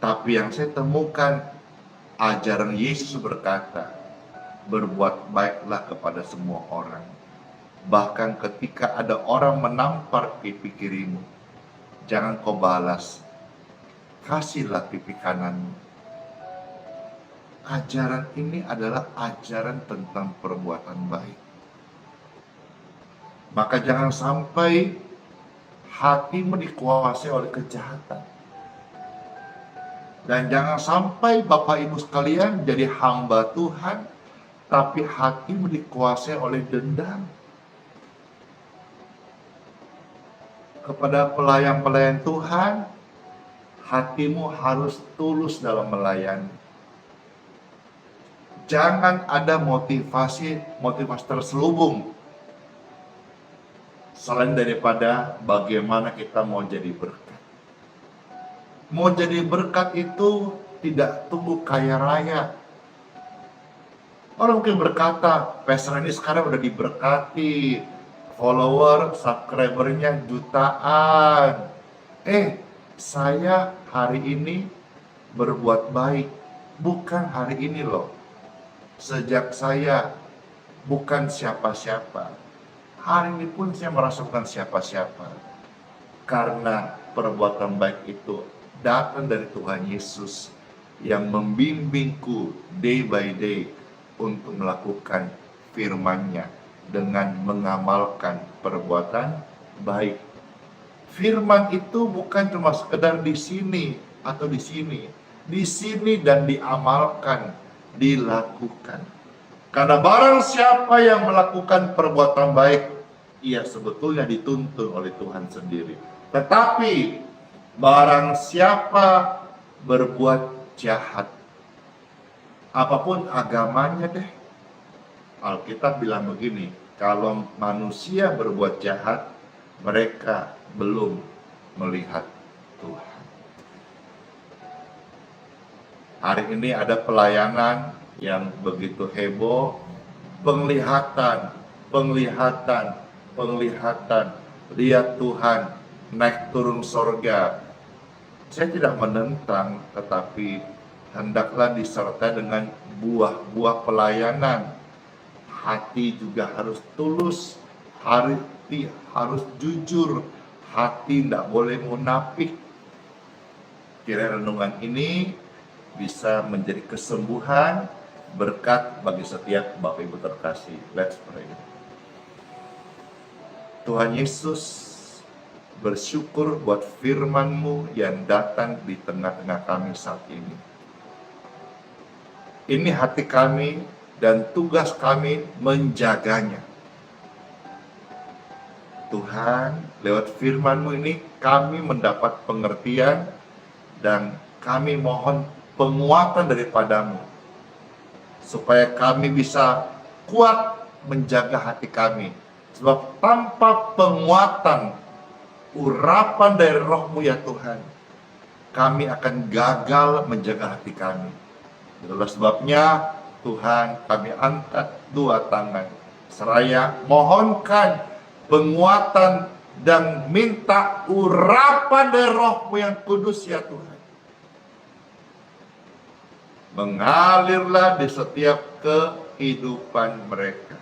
Tapi yang saya temukan, ajaran Yesus berkata, berbuat baiklah kepada semua orang. Bahkan ketika ada orang menampar pipi kirimu, jangan kau balas, kasihlah pipi kananmu. Ajaran ini adalah ajaran tentang perbuatan baik. Maka jangan sampai hatimu dikuasai oleh kejahatan. Dan jangan sampai Bapak Ibu sekalian jadi hamba Tuhan, tapi hatimu dikuasai oleh dendam. Kepada pelayan-pelayan Tuhan, hatimu harus tulus dalam melayani. Jangan ada motivasi terselubung selain daripada bagaimana kita mau jadi berkat. Mau jadi berkat itu tidak tunggu kaya raya. Orang mungkin berkata, Pastor ini sekarang udah diberkati, follower, subscribernya jutaan. Saya hari ini berbuat baik, bukan hari ini loh. Sejak saya bukan siapa-siapa, hari ini pun saya merasa bukan siapa-siapa. Karena perbuatan baik itu datang dari Tuhan Yesus yang membimbingku day by day untuk melakukan firman-Nya dengan mengamalkan perbuatan baik. Firman itu bukan cuma sekedar di sini atau di sini dan diamalkan, dilakukan. Karena barang siapa yang melakukan perbuatan baik, ia sebetulnya dituntun oleh Tuhan sendiri. Tetapi barang siapa berbuat jahat, apapun agamanya deh, Alkitab bilang begini, kalau manusia berbuat jahat, mereka belum melihat Tuhan. Hari ini ada pelayanan yang begitu heboh, penglihatan, lihat Tuhan naik turun sorga. Saya tidak menentang, tetapi hendaklah disertai dengan buah-buah pelayanan. Hati juga harus tulus, hati harus jujur, hati tidak boleh munafik. Kiranya renungan ini bisa menjadi kesembuhan, berkat bagi setiap Bapak Ibu terkasih. Let's pray. Tuhan Yesus, bersyukur buat firman-Mu yang datang di tengah-tengah kami saat ini. Ini hati kami dan tugas kami menjaganya. Tuhan, lewat firman-Mu ini kami mendapat pengertian dan kami mohon penguatan daripada-Mu, supaya kami bisa kuat menjaga hati kami. Sebab tanpa penguatan, urapan dari Roh-Mu ya Tuhan, kami akan gagal menjaga hati kami. Itulah sebabnya Tuhan, kami angkat dua tangan, seraya mohonkan penguatan dan minta urapan dari Roh-Mu yang kudus ya Tuhan. Mengalirlah di setiap kehidupan mereka,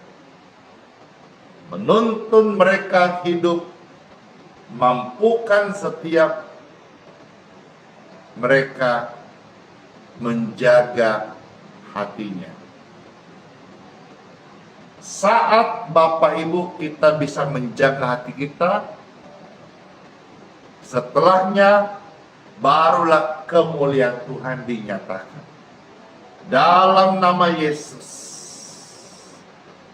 menuntun mereka hidup, mampukan setiap mereka menjaga hatinya. Saat Bapak Ibu kita bisa menjaga hati kita, setelahnya barulah kemuliaan Tuhan dinyatakan. Dalam nama Yesus,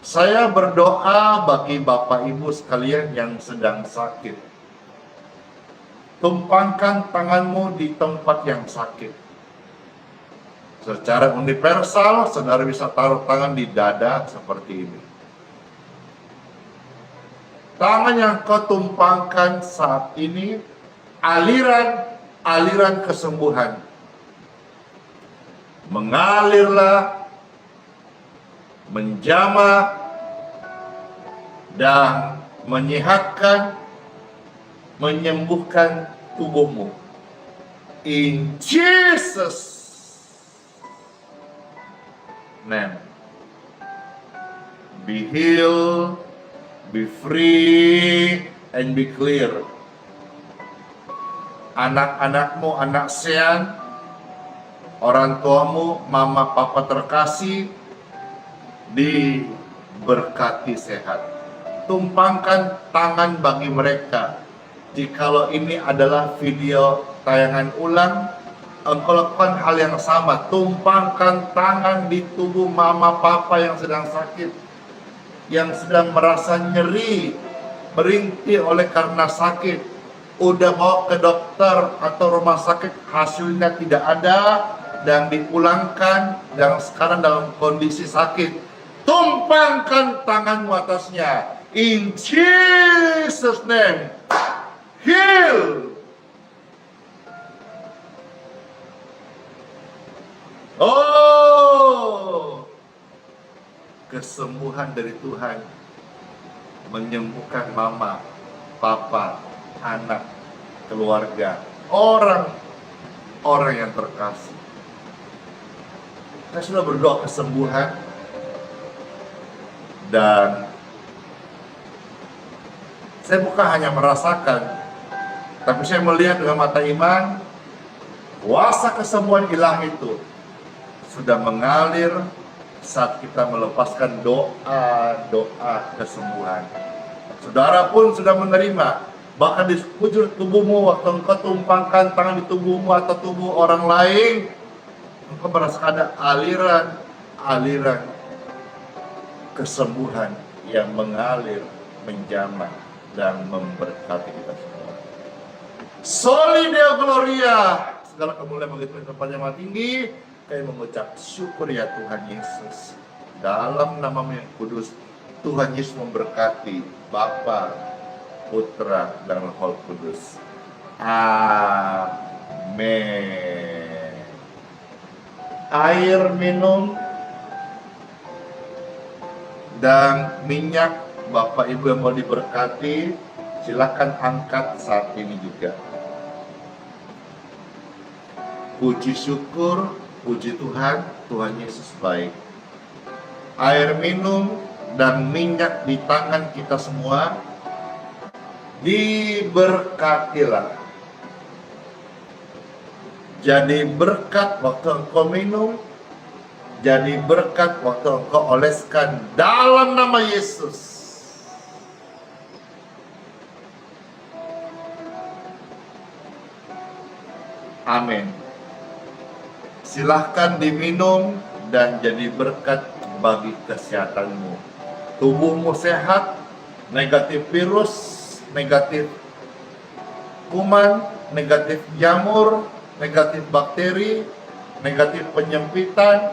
saya berdoa bagi Bapak Ibu sekalian yang sedang sakit. Tumpangkan tanganmu di tempat yang sakit. Secara universal, saudara bisa taruh tangan di dada seperti ini. Tangan yang kau tumpangkan saat ini, aliran kesembuhan mengalirlah, menjamah, dan menyehatkan, menyembuhkan tubuhmu. In Jesus' name. Be healed, be free, and be clear. Anak-anakmu anak sean, orang tuamu, mama, papa terkasih, diberkati sehat. Tumpangkan tangan bagi mereka. Jikalau ini adalah video tayangan ulang, engkau lakukan hal yang sama. Tumpangkan tangan di tubuh mama, papa yang sedang sakit, yang sedang merasa nyeri, merintih oleh karena sakit. Udah bawa ke dokter atau rumah sakit, hasilnya tidak ada, dan dipulangkan, dan sekarang dalam kondisi sakit. Tumpangkan tanganmu atasnya. In Jesus' name. Heal. Oh, kesembuhan dari Tuhan menyembuhkan mama, papa, anak, keluarga, orang yang terkasih. Saya sudah berdoa kesembuhan, dan saya bukan hanya merasakan, tapi saya melihat dengan mata iman, kuasa kesembuhan ilahi itu sudah mengalir saat kita melepaskan doa kesembuhan. Saudara pun sudah menerima, bahkan di sekujur tubuhmu, waktu engkau tumpangkan tangan di tubuhmu atau tubuh orang lain, engkau merasakan ada aliran kesembuhan yang mengalir menjamah dan memberkati kita semua. Soli Deo Gloria, segala kemuliaan bagi Tuhan Bapa yang Maha Tinggi. Kami mengucap syukur ya Tuhan Yesus. Dalam nama-Mu yang kudus, Tuhan Yesus memberkati Bapa, Putra, dan Roh Kudus. Amin. Air minum dan minyak Bapak Ibu yang mau diberkati, silakan angkat saat ini juga. Puji syukur, puji Tuhan, Tuhan Yesus baik. Air minum dan minyak di tangan kita semua, diberkatilah. Jadi berkat waktu engkau minum, jadi berkat waktu engkau oleskan dalam nama Yesus. Amin. Silahkan diminum dan jadi berkat bagi kesehatanmu. Tubuhmu sehat, negatif virus, negatif kuman, negatif jamur, negatif bakteri, negatif penyempitan,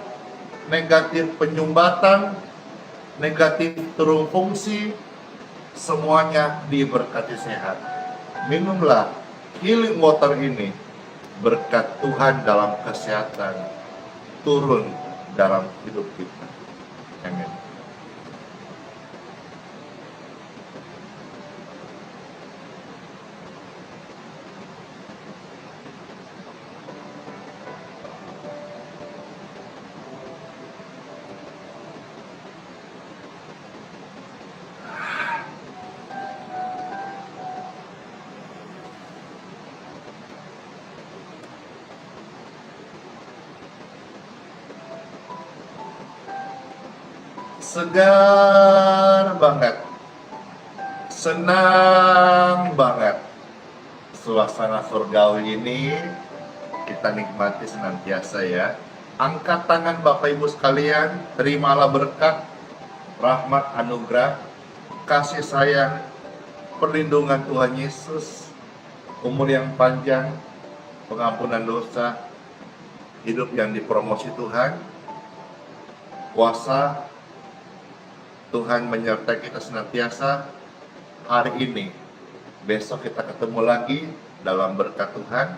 negatif penyumbatan, negatif turun fungsi, semuanya diberkati sehat. Minumlah healing water ini, berkat Tuhan dalam kesehatan turun dalam hidup kita. Amin. Segar banget, senang banget. Suasana surgawi ini kita nikmati senantiasa ya. Angkat tangan Bapak Ibu sekalian, terimalah berkat, rahmat, anugerah, kasih sayang, perlindungan Tuhan Yesus, umur yang panjang, pengampunan dosa, hidup yang dipromosi Tuhan, kuasa Tuhan menyertai kita senantiasa hari ini. Besok kita ketemu lagi dalam berkat Tuhan,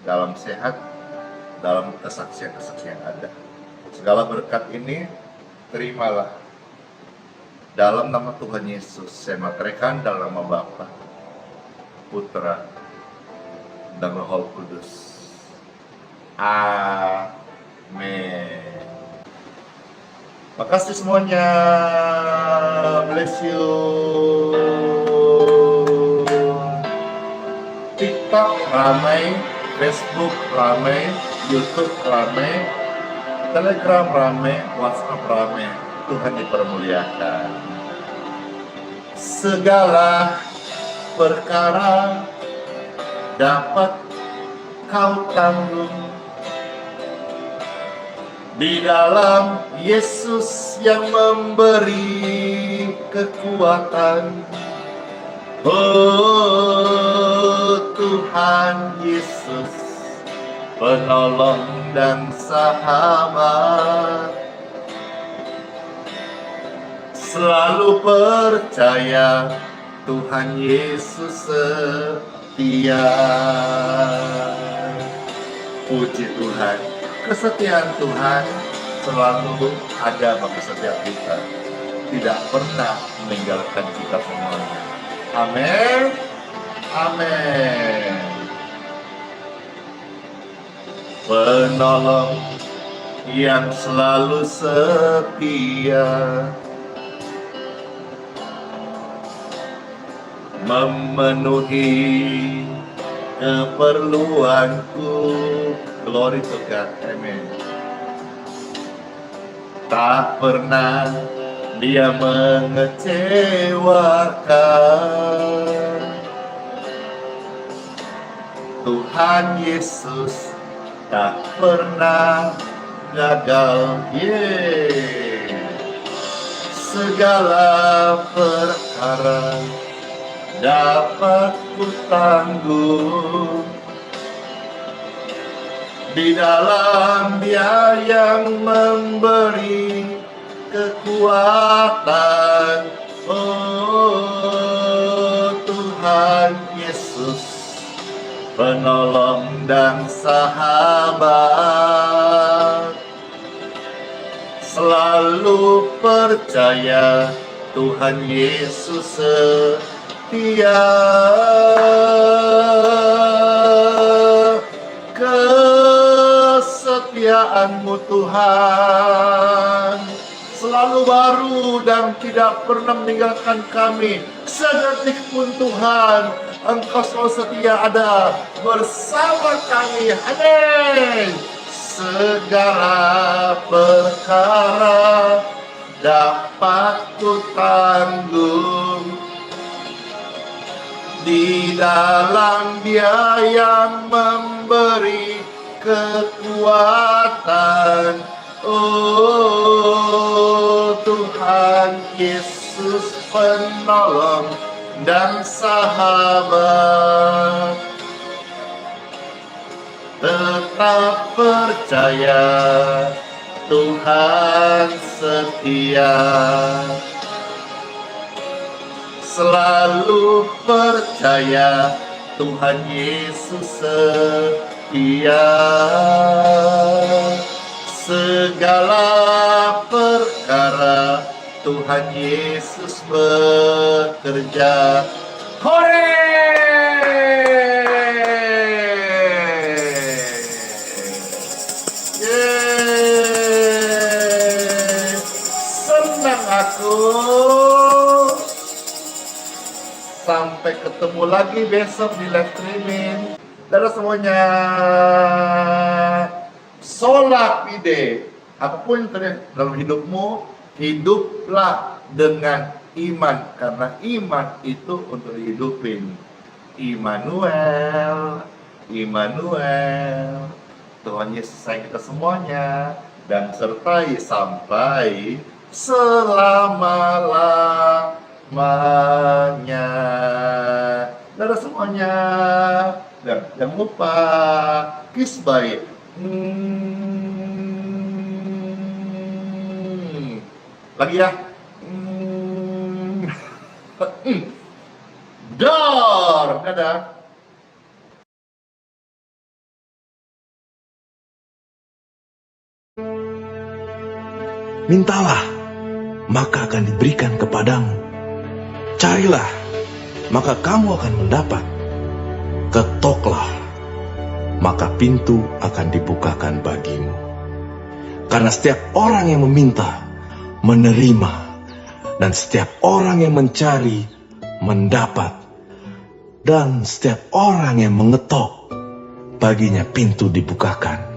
dalam sehat, dalam kesaksian-kesaksian yang ada. Segala berkat ini terimalah dalam nama Tuhan Yesus. Saya materaikan dalam nama Bapa, Putra, dan Roh Kudus. Amin. Makasih semuanya. Bless you. TikTok ramai, Facebook ramai, YouTube ramai, Telegram ramai, WhatsApp ramai. Tuhan dipermuliakan. Segala perkara dapat kau tanggung di dalam Yesus yang memberi kekuatan. Oh Tuhan Yesus, penolong dan sahabat, selalu percaya Tuhan Yesus setia. Puji Tuhan, kesetiaan Tuhan selalu ada bagi setiap kita, tidak pernah meninggalkan kita semuanya. Amin. Amin. Penolong yang selalu setia, memenuhi keperluanku. Glory to God. Amen. Tak pernah Dia mengecewakan. Tuhan Yesus tak pernah gagal. segala perkara dapat ku tanggung di dalam Dia yang memberi kekuatan. Oh Tuhan Yesus, penolong dan sahabat, selalu percaya Tuhan Yesus setia. Kesetiaan-Mu Tuhan selalu baru dan tidak pernah meninggalkan kami sedetik pun. Tuhan, Engkau selalu setia ada bersama kami. Amin. Segala perkara dapat ku tanggung di dalam Dia yang memberi kekuatan. Oh Tuhan Yesus, penolong dan sahabat, tetap percaya Tuhan setia, selalu percaya Tuhan Yesus setia. Segala perkara Tuhan Yesus bekerja. Hore! Yeay! Senang aku. Sampai ketemu lagi besok di live streaming. Dadah semuanya. Sola fide. Apapun yang terjadi dalam hidupmu, hiduplah dengan iman, karena iman itu untuk dihidupin. Immanuel, Immanuel. Tuhan Yesus sayang kita semuanya dan sertai sampai selama-lamanya. Dadah semuanya. Dan jangan lupa kiss bye. Lagi ya. Dor. Dadah. Mintalah, maka akan diberikan kepadamu. Carilah, maka kamu akan mendapat. Ketoklah, maka pintu akan dibukakan bagimu. Karena setiap orang yang meminta, menerima, dan setiap orang yang mencari, mendapat. Dan setiap orang yang mengetok, baginya pintu dibukakan.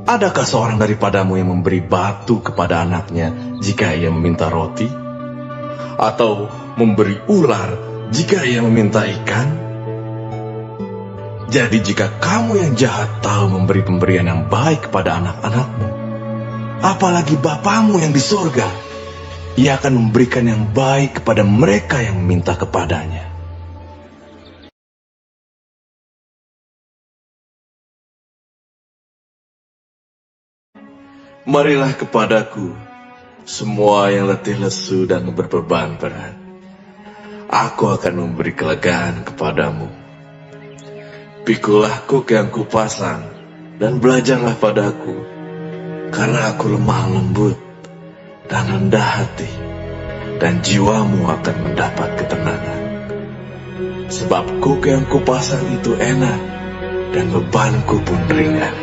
Adakah seorang daripadamu yang memberi batu kepada anaknya jika ia meminta roti? Atau memberi ular jika ia meminta ikan? Jadi jika kamu yang jahat tahu memberi pemberian yang baik kepada anak-anakmu, apalagi Bapamu yang di surga, Ia akan memberikan yang baik kepada mereka yang meminta kepadanya. Marilah kepadaku, semua yang letih lesu dan berbeban berat. Aku akan memberi kelegaan kepadamu. Pikulah kuk yang kupasang, dan belajarlah padaku, karena aku lemah lembut dan rendah hati, dan jiwamu akan mendapat ketenangan. Sebab kuk yang kupasang itu enak, dan bebanku pun ringan.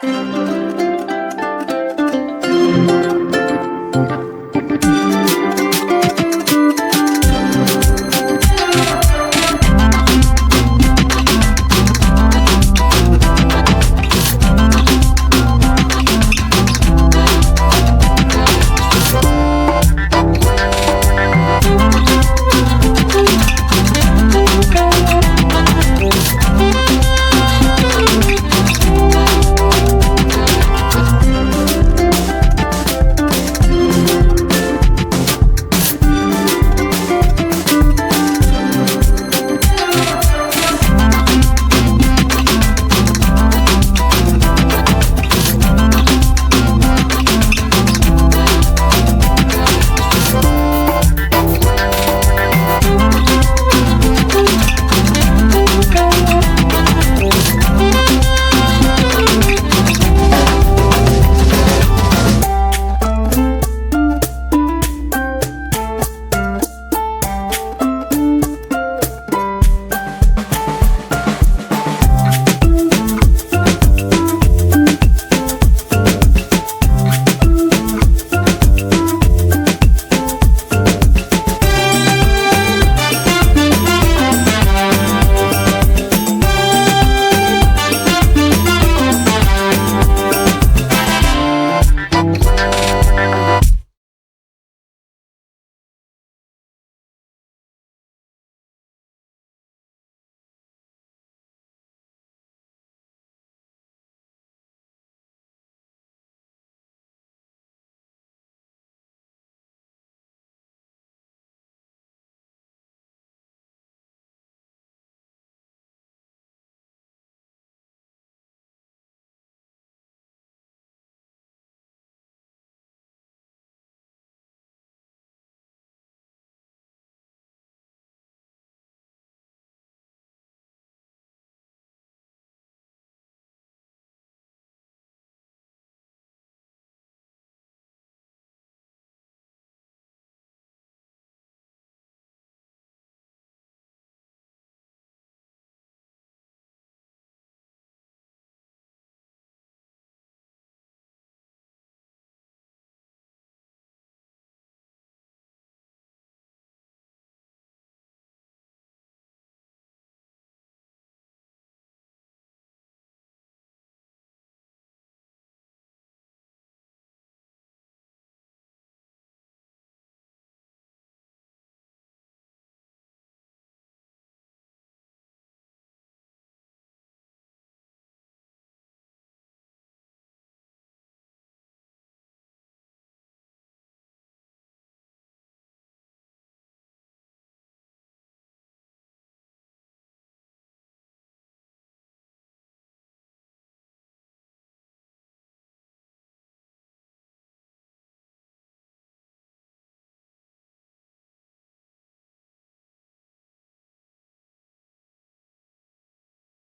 Thank you.